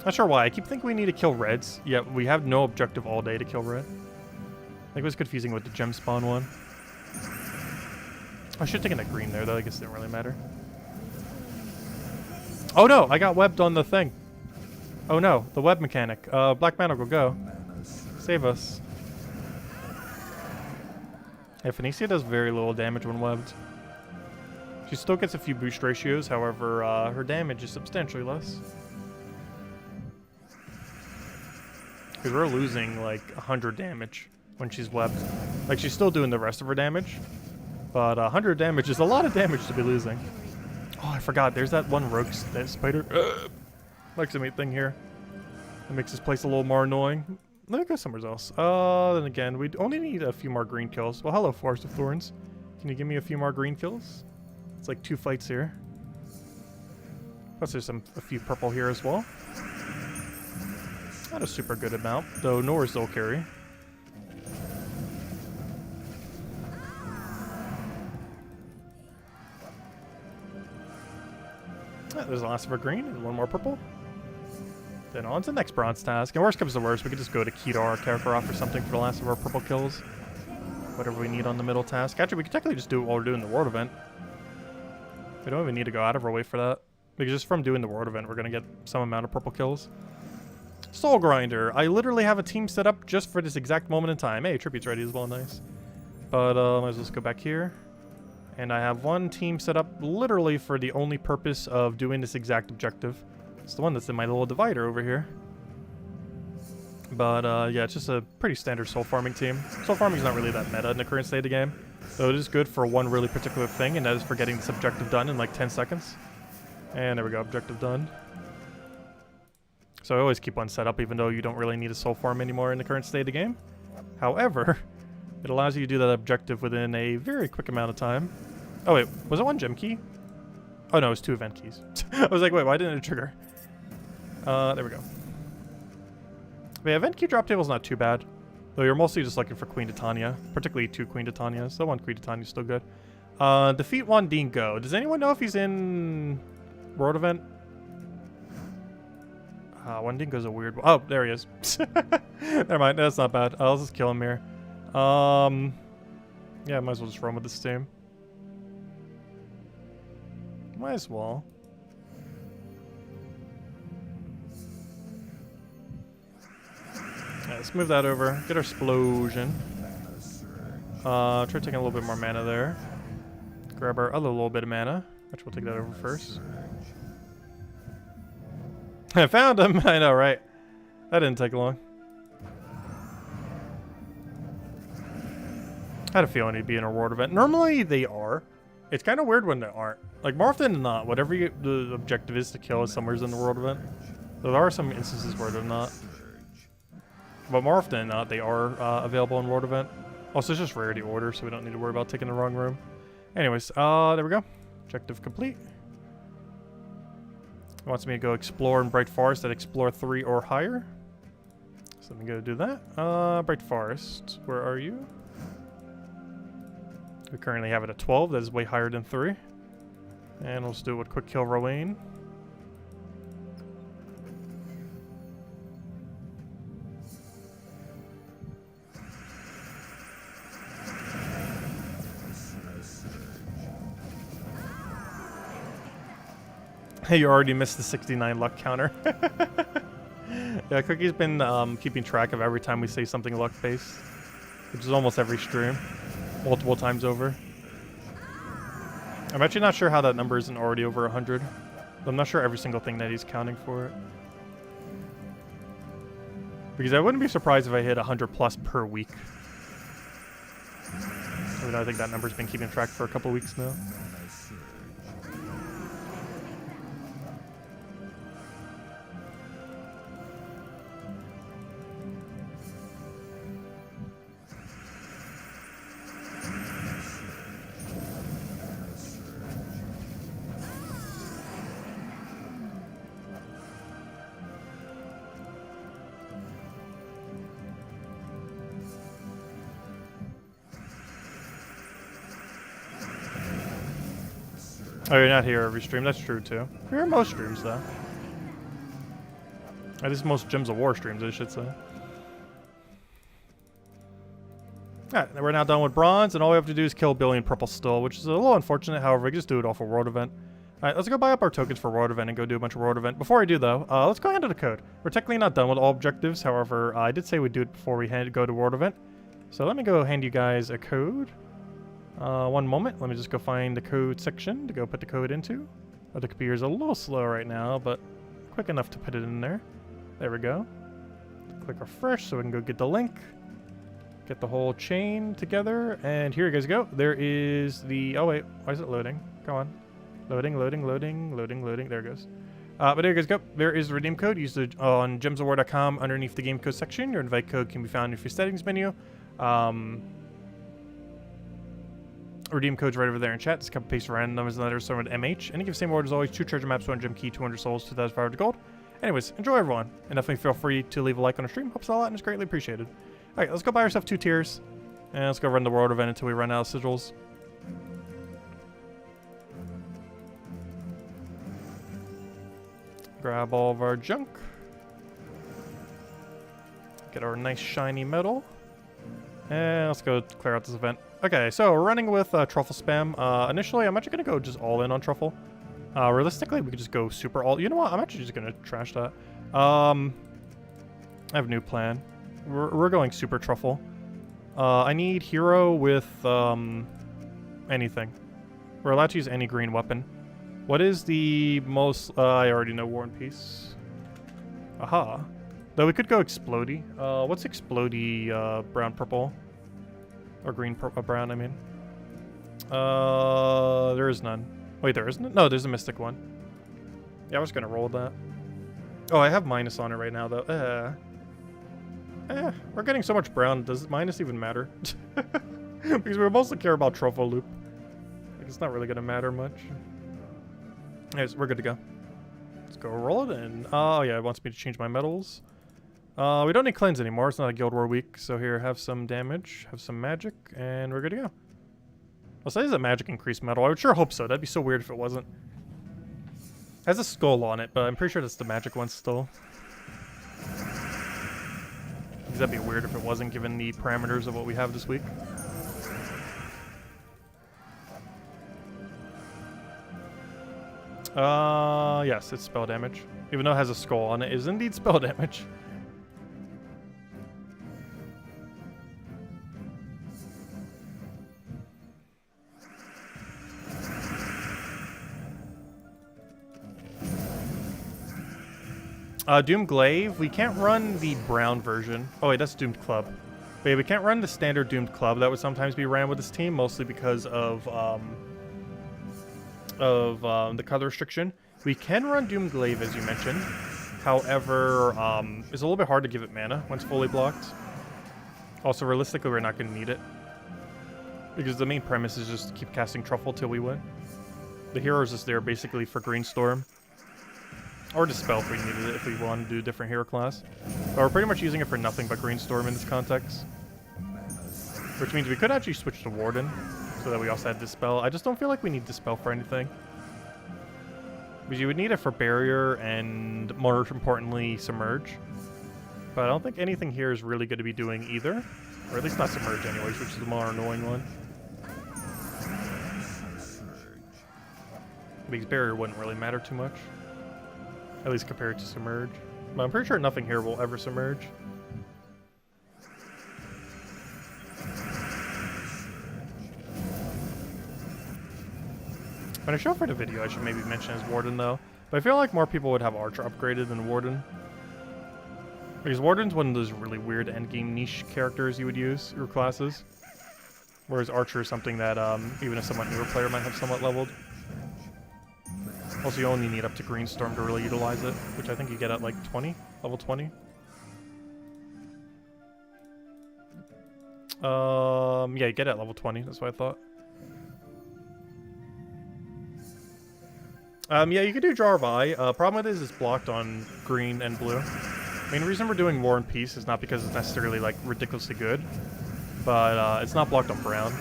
Not sure why. I keep thinking we need to kill reds, yet we have no objective all day to kill red. I think it was confusing with the gem spawn one. I should have taken that green there, though. I guess it didn't really matter. Oh no! I got webbed on the thing. Oh no, the web mechanic. Black Manacle, go. Save us. Yeah, Phoenicia does very little damage when webbed. She still gets a few boost ratios, however, her damage is substantially less. Because we're losing like 100 damage when she's webbed. Like, she's still doing the rest of her damage, but 100 damage is a lot of damage to be losing. Oh, I forgot. There's that one rogue spider Leximate thing here. That makes this place a little more annoying. Let me go somewhere else. Then again, we only need a few more green kills. Well, hello, Forest of Thorns. Can you give me a few more green kills? It's like 2 fights here. Plus, there's a few purple here as well. Not a super good amount, though, nor is Zolkari. There's the last of our green and 1 more purple. Then on to the next bronze task. And worst comes to worst, we could just go to Kedar, Karkaroff or something for the last of our purple kills. Whatever we need on the middle task. Actually, we could technically just do it while we're doing the world event. We don't even need to go out of our way for that. Because just from doing the world event, we're going to get some amount of purple kills. Soul Grinder. I literally have a team set up just for this exact moment in time. Hey, Tribute's ready as well, nice. But might as well just go back here. And I have 1 team set up literally for the only purpose of doing this exact objective. It's the one that's in my little divider over here. But yeah, it's just a pretty standard soul farming team. Soul farming is not really that meta in the current state of the game. Though it is good for one really particular thing, and that is for getting this objective done in like 10 seconds. And there we go, objective done. So I always keep one set up even though you don't really need a soul farm anymore in the current state of the game. However, it allows you to do that objective within a very quick amount of time. Oh wait, was it 1 gem key? Oh no, it was 2 event keys. I was like, wait, why didn't it trigger? There we go. But yeah, event key drop table is not too bad. Though you're mostly just looking for Queen Titania. Particularly 2 Queen Titanias. So 1 Queen Titania is still good. Defeat Wandingo. Does anyone know if he's in World Event? Wandingo's a weird one. Oh, there he is. Never mind, that's not bad. I'll just kill him here. Yeah, might as well just run with this team. Might as well. Yeah, let's move that over. Get our explosion. Try taking a little bit more mana there. Grab our other little bit of mana. Which we'll take that over first. I found him! I know, right? That didn't take long. I had a feeling it'd be in a reward event. Normally they are. It's kind of weird when they aren't. Like more often than not, whatever the objective is to kill is somewhere's in the world event. There are some instances where they're not. But more often than not, they are available in world event. Also, it's just rarity order, so we don't need to worry about taking the wrong room. Anyways, there we go. Objective complete. It wants me to go explore in Bright Forest at Explore 3 or higher. So let me go do that. Bright Forest, where are you? We currently have it at 12. That is way higher than 3. And we'll just do it with Quick Kill Rowan. Hey, you already missed the 69 luck counter. Yeah, Cookie's been keeping track of every time we say something luck-based, which is almost every stream, multiple times over. I'm actually not sure how that number isn't already over 100. I'm not sure every single thing that he's counting for it. Because I wouldn't be surprised if I hit 100 plus per week. I mean, I think that number's been keeping track for a couple weeks now. Oh, you're not here every stream. That's true, too. You're here most streams, though. At least most Gems of War streams, I should say. Alright, we're now done with bronze, and all we have to do is kill Billy and Purple still, which is a little unfortunate. However, we can just do it off a world event. Alright, let's go buy up our tokens for world event and go do a bunch of world event. Before I do, though, let's go hand to the code. We're technically not done with all objectives. However, I did say we'd do it before we go to world event. So let me go hand you guys a code. One moment. Let me just go find the code section to go put the code into. Oh, the computer's a little slow right now, but quick enough to put it in there. There we go. Click refresh so we can go get the link. Get the whole chain together. And here you guys go. There is the... Oh, wait. Why is it loading? Come on. Loading, loading, loading, loading, loading. There it goes. But there you guys go. There is the redeem code. Use it on gemsofwar.com underneath the game code section. Your invite code can be found in your settings menu. Redeem code's right over there in chat. Just copy paste random numbers and letters starting with MH. And you give the same order as always: 2 treasure maps, 1 gem key, 200 souls, 2,500 gold. Anyways, enjoy everyone. And definitely feel free to leave a like on the stream. Helps a lot and it's greatly appreciated. Alright, let's go buy ourselves 2 tiers. And let's go run the world event until we run out of sigils. Grab all of our junk. Get our nice shiny metal. And let's go clear out this event. Okay, so we're running with truffle spam. Initially, I'm actually going to go just all in on truffle. Realistically, we could just go super all... You know what? I'm actually just going to trash that. I have a new plan. We're going super truffle. I need hero with anything. We're allowed to use any green weapon. What is the most... I already know War and Peace. Aha. Though we could go Explodey. What's Explodey brown purple? Or green brown, I mean. There is none. Wait, there isn't? No, there's a mystic one. Yeah, I was gonna roll that. Oh, I have minus on it right now, though. We're getting so much brown. Does minus even matter? Because we mostly care about truffle loop. Like, it's not really gonna matter much. Anyways, we're good to go. Let's go roll it, and... Oh, yeah, it wants me to change my metals. We don't need cleanse anymore. It's not a Guild War week. So here, have some damage, have some magic, and we're good to go. I'll say that magic increased metal. I would sure hope so. That'd be so weird if it wasn't. It has a skull on it, but I'm pretty sure that's the magic one still. Because that'd be weird if it wasn't, given the parameters of what we have this week. Yes, it's spell damage. Even though it has a skull on it, it is indeed spell damage. Doomed Glaive, we can't run the brown version. Oh wait, that's Doomed Club. But yeah, we can't run the standard Doomed Club that would sometimes be ran with this team, mostly because of the color restriction. We can run Doomed Glaive, as you mentioned. However, it's a little bit hard to give it mana when it's fully blocked. Also, realistically, we're not going to need it. Because the main premise is just to keep casting Truffle till we win. The hero is just there basically for Green Storm. Or Dispel if we needed it, if we want to do a different hero class. But we're pretty much using it for nothing but Green Storm in this context. Which means we could actually switch to Warden, so that we also had Dispel. I just don't feel like we need Dispel for anything. Because you would need it for Barrier and, more importantly, Submerge. But I don't think anything here is really going to be doing either. Or at least not Submerge anyways, which is the more annoying one. Because Barrier wouldn't really matter too much. At least compared to Submerge. But I'm pretty sure nothing here will ever Submerge. When I show up for the video, I should maybe mention his Warden though. But I feel like more people would have Archer upgraded than Warden. Because Warden's one of those really weird endgame niche characters you would use, your classes. Whereas Archer is something that even a somewhat newer player might have somewhat leveled. Also, you only need up to Green Storm to really utilize it, which I think you get at like 20, level 20. Yeah, you get it at level 20, that's what I thought. Yeah, you could do Jar of Eye. Problem with it is it's blocked on green and blue. Main reason we're doing War and Peace is not because it's necessarily like ridiculously good, but it's not blocked on brown.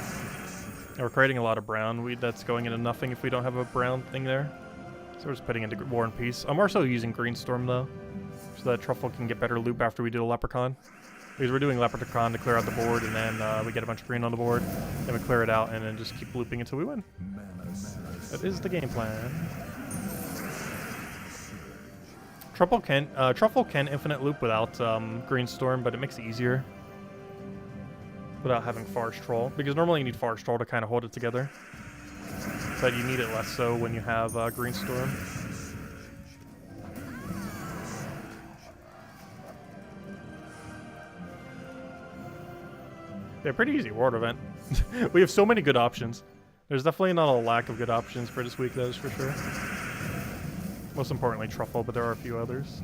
And we're creating a lot of brown. That's going into nothing if we don't have a brown thing there. So we're just putting into War and Peace. I'm also using Green Storm though, so that Truffle can get better loop after we do the Leprechaun. Because we're doing Leprechaun to clear out the board, and then we get a bunch of green on the board, then we clear it out, and then just keep looping until we win. That is the game plan. Truffle can infinite loop without Green Storm, but it makes it easier without having Forest Troll, because normally you need Forest Troll to kind of hold it together, but you need it less so when you have Green Storm. Yeah, pretty easy World event. We have so many good options. There's definitely not a lack of good options for this week, that is for sure. Most importantly, Truffle, but there are a few others.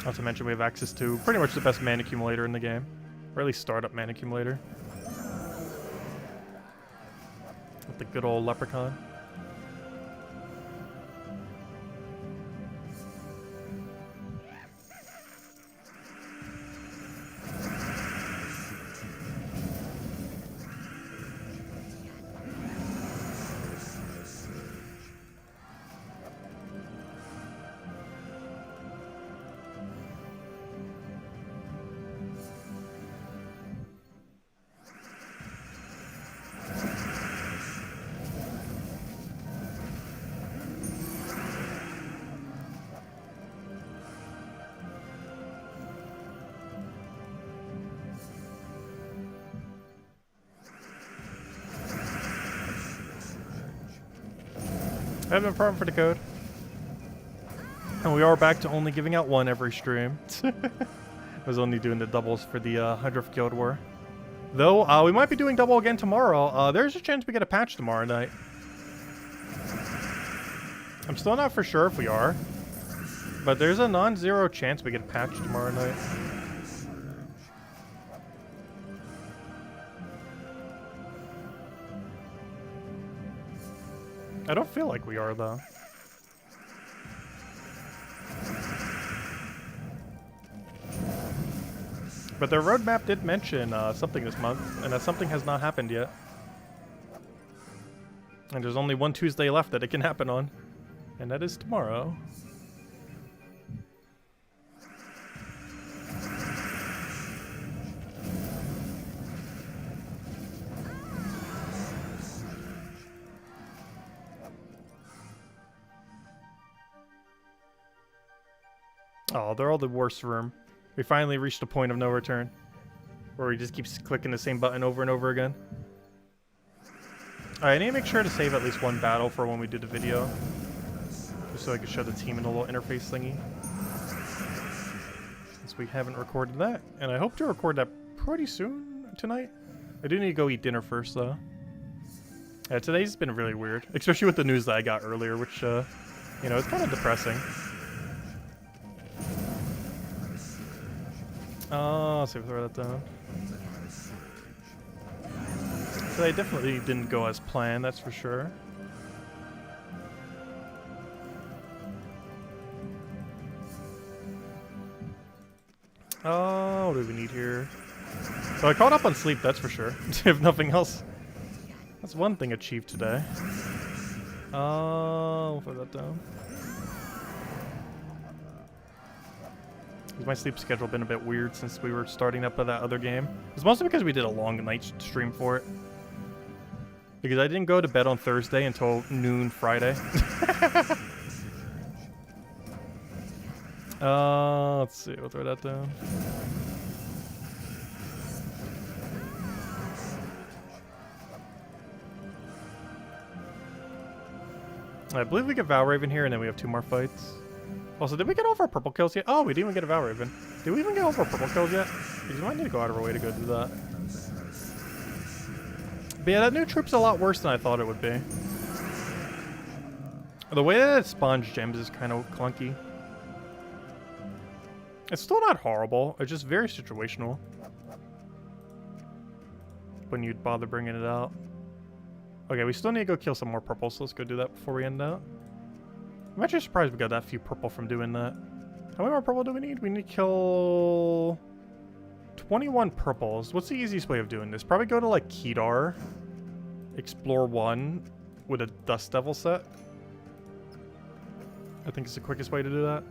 Not to mention we have access to pretty much the best mana accumulator in the game. Or at least startup mana accumulator. With the good old Leprechaun. I have no problem for the code. And we are back to only giving out one every stream. I was only doing the doubles for the 100th Guild War. Though, we might be doing double again tomorrow. There's a chance we get a patch tomorrow night. I'm still not for sure if we are. But there's a non-zero chance we get a patch tomorrow night. I don't feel like we are, though. But their roadmap did mention something this month, and that something has not happened yet. And there's only one Tuesday left that it can happen on, and that is tomorrow. Oh, they're all the worst room. We finally reached a point of no return. Where we just keep clicking the same button over and over again. Alright, I need to make sure to save at least one battle for when we do the video. Just so I can show the team in a little interface thingy. since we haven't recorded that. And I hope to record that pretty soon tonight. I do need to go eat dinner first, though. Yeah, today's been really weird, especially with the news that I got earlier, which, you know, it's kind of depressing. Let's see if we throw that down. Today definitely didn't go as planned, that's for sure. Oh, what do we need here? So I caught up on sleep, that's for sure. If nothing else. That's one thing achieved today. We'll throw that down. My sleep schedule been a bit weird since we were starting up with that other game. It's mostly because we did a long night stream for it. Because I didn't go to bed on Thursday until noon Friday. Let's see, we'll throw that down. I believe we get Valraven here and then we have 2 more fights. Also, did we get all of our purple kills yet? Oh, we didn't even get a Valraven. Did we even get all of our purple kills yet? Because we might need to go out of our way to go do that. But yeah, that new troop's a lot worse than I thought it would be. The way that it spawns gems is kind of clunky. It's still not horrible. It's just very situational. When you'd bother bringing it out. Okay, we still need to go kill some more purple, so let's go do that before we end out. I'm actually surprised we got that few purple from doing that. How many more purple do we need? We need to kill 21 purples. What's the easiest way of doing this? Probably go to like Kedar, explore 1 with a Dust Devil set. I think it's the quickest way to do that.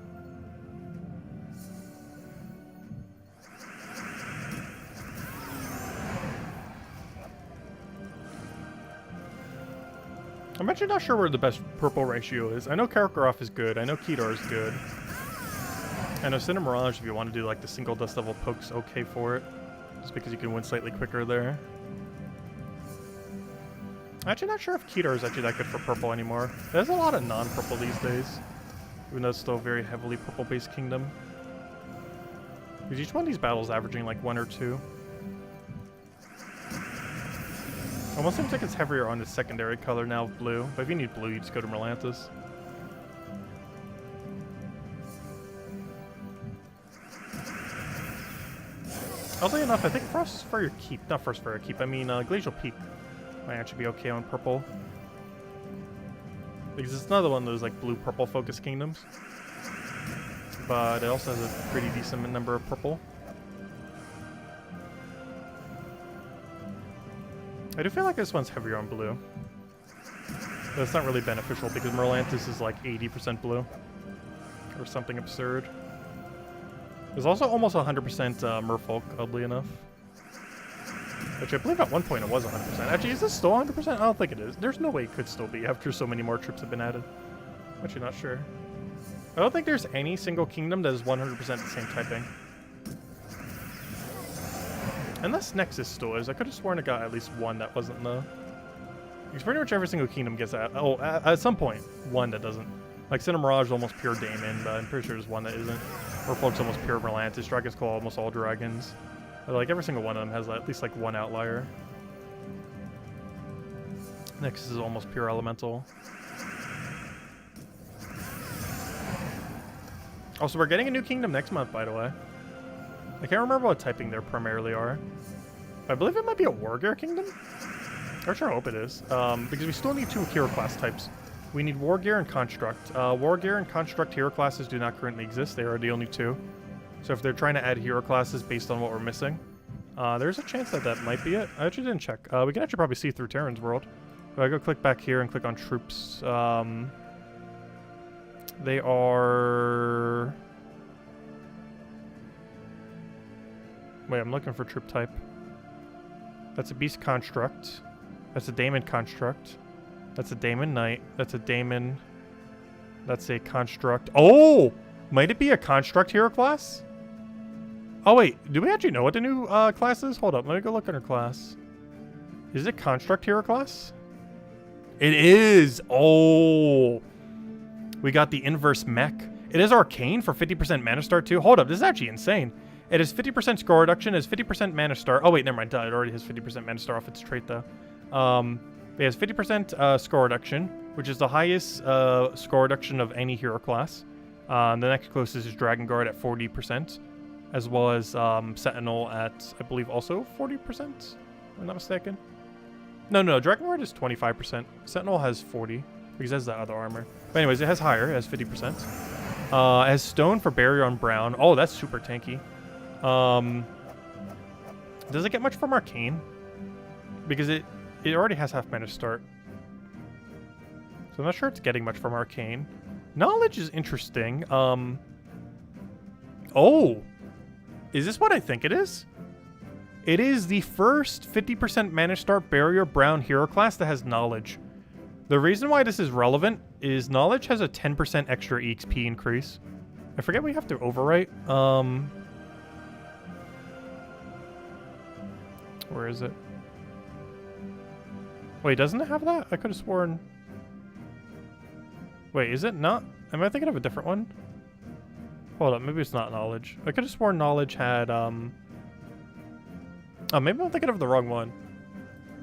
I'm actually not sure where the best purple ratio is. I know Karkaroff is good. I know Kedar is good. I know Cinder Mirage, if you want to do like the single Dust Devil poke's okay for it. Just because you can win slightly quicker there. I'm actually not sure if Kedar is actually that good for purple anymore. There's a lot of non-purple these days. Even though it's still a very heavily purple-based kingdom. Because each one of these battles averaging like 1 or 2. Almost seems like it's heavier on the secondary color now of blue. But if you need blue, you just go to Merlantis. Oddly enough, I think Frost for your keep, not Frost for your keep, I mean Glacial Peak might actually be okay on purple. Because it's another one of those like blue-purple focus kingdoms. But it also has a pretty decent number of purple. I do feel like this one's heavier on blue. But it's not really beneficial because Merlantis is like 80% blue. Or something absurd. There's also almost 100% Merfolk, oddly enough. Which I believe at one point it was 100%. Actually, is this still 100%? I don't think it is. There's no way it could still be after so many more troops have been added. I'm actually not sure. I don't think there's any single kingdom that is 100% the same typing. Unless Nexus still is. I could have sworn it got at least one that wasn't though. Because pretty much every single kingdom gets that. Oh, at some point, one that doesn't. Like Cinder Mirage is almost pure Daemon, but I'm pretty sure there's one that isn't. Merfolk's almost pure Merlantis. Dragon's Claw almost all dragons. But like every single one of them has at least like one outlier. Nexus is almost pure Elemental. Also, we're getting a new kingdom next month, by the way. I can't remember what typing there primarily are. I believe it might be a Wargear kingdom? I sure hope it is. Because we still need 2 hero class types. We need Wargear and Construct. Wargear and Construct hero classes do not currently exist. They are the only 2. So if they're trying to add hero classes based on what we're missing, there's a chance that that might be it. I actually didn't check. We can actually probably see through Terran's world. If I go click back here and click on troops, they are... Wait, I'm looking for troop type. That's a Beast Construct. That's a Daemon Construct. That's a Daemon Knight. That's a Daemon... That's a Construct. Oh! Might it be a Construct hero class? Oh wait, do we actually know what the new class is? Hold up, let me go look at her class. Is it Construct hero class? It is! Oh! We got the inverse mech It is arcane for 50% mana start too. Hold up, this is actually insane. It has 50% score reduction, it has 50% mana start. Oh wait, never mind, it already has 50% mana start off its trait though. It has 50% score reduction, which is the highest score reduction of any hero class. The next closest is Dragon Guard at 40%, as well as Sentinel at, I believe, also 40%, if I'm not mistaken. No, Dragon Guard is 25%. Sentinel has 40, because it has that other armor. But anyways, it has higher, it has 50%. It has Stone for Barrier on Brown. Oh, that's super tanky. Does it get much from Arcane? Because it already has half mana start. So I'm not sure it's getting much from Arcane. Knowledge is interesting. Oh! Is this what I think it is? It is the first 50% mana start Barrier Brown hero class that has Knowledge. The reason why this is relevant is Knowledge has a 10% extra EXP increase. I forget we have to overwrite. Where is it? Wait, doesn't it have that? I could have sworn... Wait, is it not? Am I thinking of a different one? Hold up, maybe it's not Knowledge. I could have sworn Knowledge had, Oh, maybe I'm thinking of the wrong one.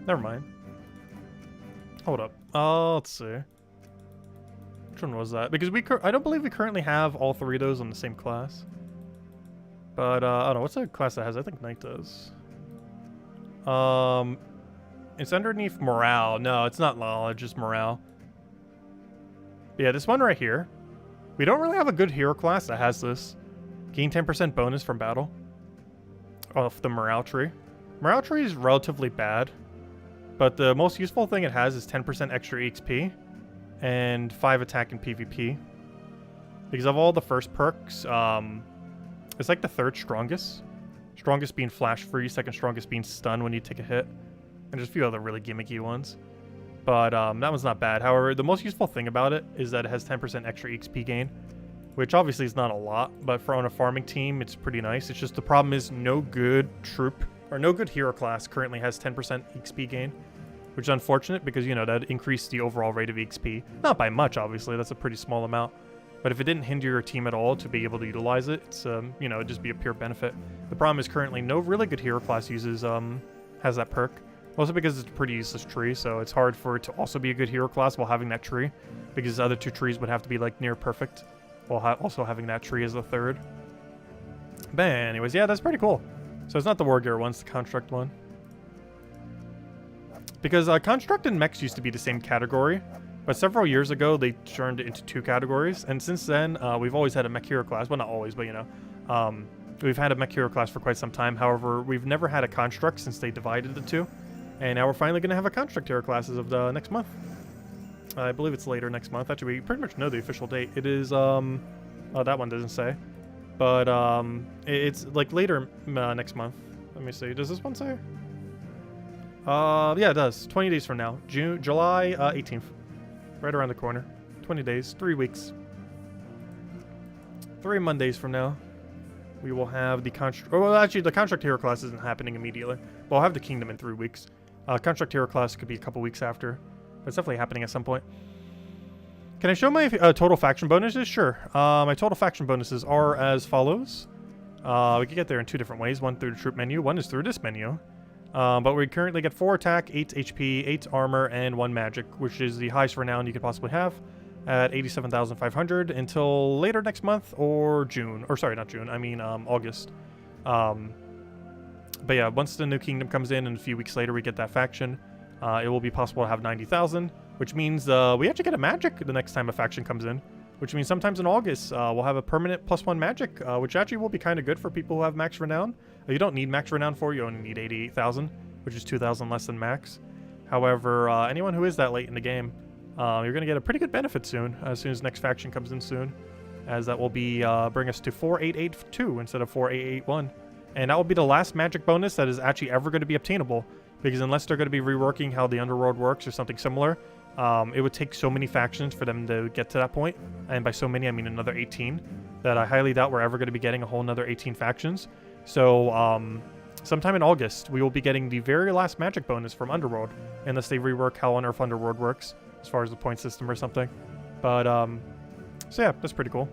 Never mind. Hold up. Let's see. Which one was that? Because I don't believe we currently have all three of those on the same class. But, I don't know. What's the class that has? I think Knight does. It's underneath Morale. No, it's not Knowledge, it's Morale. But yeah, this one right here. We don't really have a good hero class that has this. Gain 10% bonus from battle. Off the Morale tree. Morale tree is relatively bad. But the most useful thing it has is 10% extra EXP. And 5 attack in PvP. Because of all the first perks, it's like the third strongest. Strongest being flash free, second strongest being stun when you take a hit. And there's a few other really gimmicky ones. But that one's not bad. However, the most useful thing about it is that it has 10% extra EXP gain. Which obviously is not a lot, but for on a farming team, it's pretty nice. It's just the problem is no good troop, or no good hero class currently has 10% EXP gain. Which is unfortunate because, you know, that'd increase the overall rate of EXP. Not by much, obviously. That's a pretty small amount. But if it didn't hinder your team at all to be able to utilize it, it's, you know, it'd just be a pure benefit. The problem is currently no really good hero class uses, has that perk. Also because it's a pretty useless tree, so it's hard for it to also be a good hero class while having that tree. Because the other two trees would have to be, like, near perfect. While also having that tree as the third. But anyways, yeah, that's pretty cool. So it's not the War Gear one, it's the Construct one. Because Construct and Mechs used to be the same category. But several years ago, they turned it into 2 categories. And since then, we've always had a Mech Hero class. Well, not always, but, you know. We've had a Mech Hero class for quite some time. However, we've never had a Construct since they divided the 2. And now we're finally going to have a Construct Hero class as of the next month. I believe it's later next month. Actually, we pretty much know the official date. It is, oh, that one doesn't say. But, it's, like, later next month. Let me see. Does this one say? Yeah, it does. 20 days from now. July 18th. Right around the corner. 20 days. 3 weeks. 3 Mondays from now. We will have the Construct... Oh, well, actually, the Construct Hero class isn't happening immediately. We'll have the Kingdom in 3 weeks. Construct Hero class could be a couple weeks after. But it's definitely happening at some point. Can I show my total faction bonuses? Sure. My total faction bonuses are as follows. We can get there in 2 different ways. One through the troop menu. One is through this menu. But we currently get 4 attack, 8 HP, 8 armor, and 1 magic, which is the highest renown you could possibly have at 87,500 until later next month or June. Or sorry, not June. I mean August. But yeah, once the new kingdom comes in and a few weeks later we get that faction, it will be possible to have 90,000, which means we actually get a magic the next time a faction comes in, which means sometimes in August we'll have a permanent +1 magic, which actually will be kind of good for people who have max renown. You don't need max renown for, you only need 88,000, which is 2,000 less than max. However, anyone who is that late in the game, you're going to get a pretty good benefit soon as next faction comes in soon, as that will be bring us to 4882 instead of 4881. And that will be the last magic bonus that is actually ever going to be obtainable, because unless they're going to be reworking how the underworld works or something similar, it would take so many factions for them to get to that point. And by so many, I mean another 18, that I highly doubt we're ever going to be getting a whole another 18 factions. So, sometime in August, we will be getting the very last magic bonus from Underworld, unless they rework how on Earth Underworld works, as far as the point system or something. But, so yeah, that's pretty cool.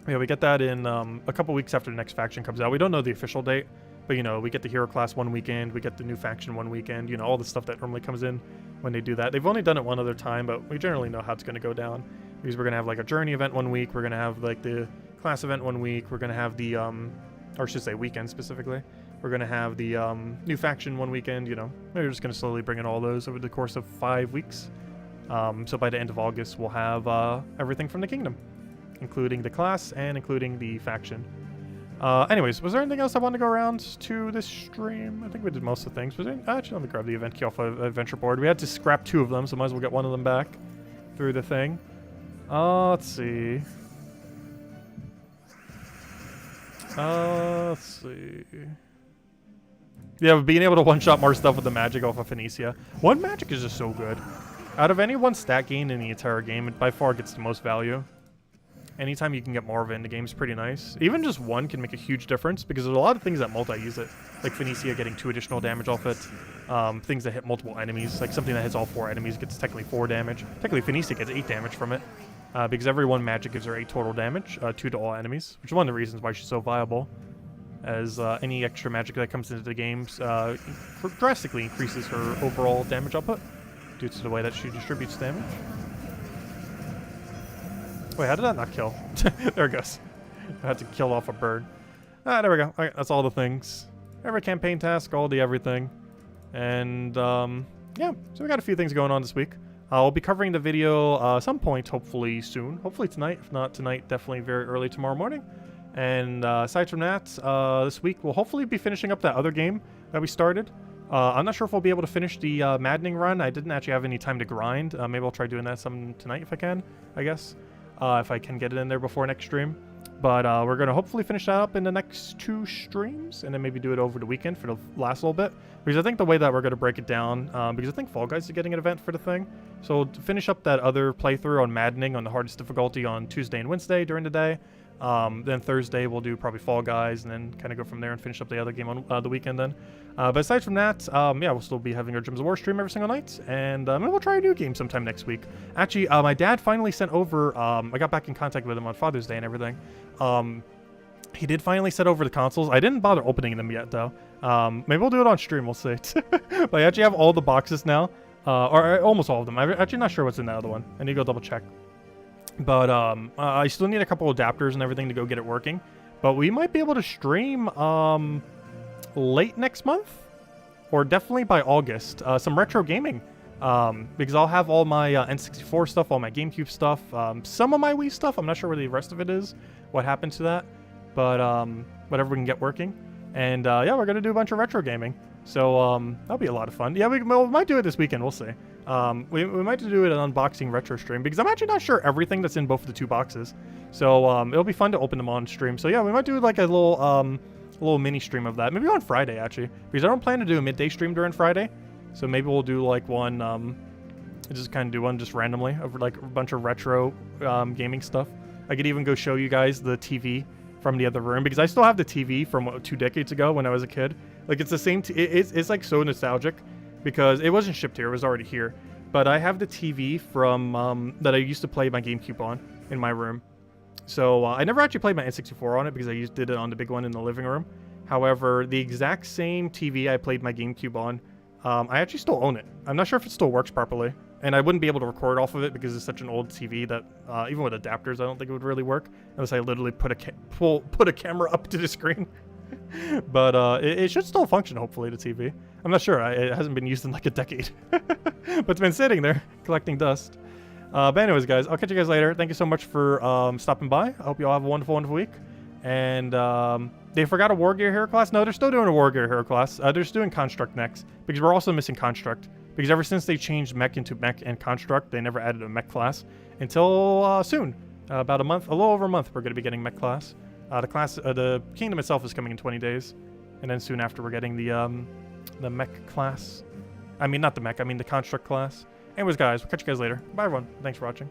Yeah, we get that in a couple weeks after the next faction comes out. We don't know the official date, but you know, we get the hero class one weekend, we get the new faction one weekend, you know, all the stuff that normally comes in when they do that. They've only done it one other time, but we generally know how it's going to go down. Because we're going to have like a journey event one week, we're going to have like the class event one week, we're going to have the, or I should say weekend specifically. We're going to have the new faction one weekend, you know. We're just going to slowly bring in all those over the course of 5 weeks. So by the end of August, we'll have everything from the kingdom, including the class and including the faction. Anyways, was there anything else I wanted to go around to this stream? I think we did most of the things. Was there, actually, let me grab the event key off of adventure board. We had to scrap 2 of them, so might as well get one of them back through the thing. Let's see. Let's see. Yeah, being able to one-shot more stuff with the magic off of Phoenicia. One magic is just so good. Out of any one stat gain in the entire game, it by far gets the most value. Anytime you can get more of it in the game is pretty nice. Even just one can make a huge difference because there's a lot of things that multi-use it. Like Phoenicia getting 2 additional damage off it. Things that hit multiple enemies. Like something that hits all 4 enemies gets technically 4 damage. Technically Phoenicia gets 8 damage from it. Because every one magic gives her 8 total damage. 2 to all enemies. Which is one of the reasons why she's so viable. As any extra magic that comes into the games drastically increases her overall damage output. Due to the way that she distributes damage. Wait, how did that not kill? There it goes. I had to kill off a bird. There we go. Alright, that's all the things. Every campaign task, all the everything. And, yeah. So we got a few things going on this week. I'll be covering the video some point, hopefully soon. Hopefully tonight. If not tonight, definitely very early tomorrow morning. And aside from that, this week we'll hopefully be finishing up that other game that we started. I'm not sure if we'll be able to finish the maddening run. I didn't actually have any time to grind. Maybe I'll try doing that some tonight if I can, I guess. If I can get it in there before next stream. But we're going to hopefully finish that up in the next 2 streams. And then maybe do it over the weekend for the last little bit. Because I think the way that we're going to break it down, because I think Fall Guys is getting an event for the thing. So to finish up that other playthrough on maddening on the hardest difficulty on Tuesday and Wednesday during the day. Then Thursday we'll do probably Fall Guys and then kind of go from there and finish up the other game on the weekend then. But aside from that, yeah, we'll still be having our Gems of War stream every single night. And maybe we'll try a new game sometime next week. Actually, my dad finally sent over, I got back in contact with him on Father's Day and everything. He did finally send over the consoles. I didn't bother opening them yet though. Maybe we'll do it on stream, we'll see. But I actually have all the boxes now. Or almost all of them. I'm actually not sure what's in the other one. I need to go double check. But I still need a couple adapters and everything to go get it working. But we might be able to stream late next month, or definitely by August, some retro gaming. Because I'll have all my N64 stuff, all my GameCube stuff, some of my Wii stuff. I'm not sure where the rest of it is, what happened to that. But whatever we can get working. And yeah, we're going to do a bunch of retro gaming. So that'll be a lot of fun. Yeah, we might do it this weekend. We'll see. We might do it an unboxing retro stream because I'm actually not sure everything that's in both of the 2 boxes. So it'll be fun to open them on stream. So yeah, we might do like a little mini stream of that. Maybe on Friday actually, because I don't plan to do a midday stream during Friday. So maybe we'll do like one, just kind of do one just randomly of like a bunch of retro gaming stuff. I could even go show you guys the TV from the other room because I still have the TV from 2 decades ago when I was a kid. Like it's the same. It's like so nostalgic because it wasn't shipped here; it was already here. But I have the TV from that I used to play my GameCube on in my room. So I never actually played my N64 on it because I did it on the big one in the living room. However, the exact same TV I played my GameCube on, I actually still own it. I'm not sure if it still works properly, and I wouldn't be able to record off of it because it's such an old TV that even with adapters, I don't think it would really work unless I literally put a camera up to the screen. But it should still function, hopefully, the TV. I'm not sure. It hasn't been used in like a decade. But it's been sitting there collecting dust. But anyways, guys, I'll catch you guys later. Thank you so much for stopping by. I hope you all have a wonderful, wonderful week. And they forgot a War Gear Hero class? No, they're still doing a War Gear Hero class. They're just doing Construct next. Because we're also missing Construct. Because ever since they changed Mech into Mech and Construct, they never added a Mech class. Until soon. About a month, a little over a month, we're going to be getting Mech class. The Kingdom itself is coming in 20 days. And then soon after, we're getting the Mech class. I mean, not the Mech, I mean the Construct class. Anyways, guys, we'll catch you guys later. Bye, everyone. Thanks for watching.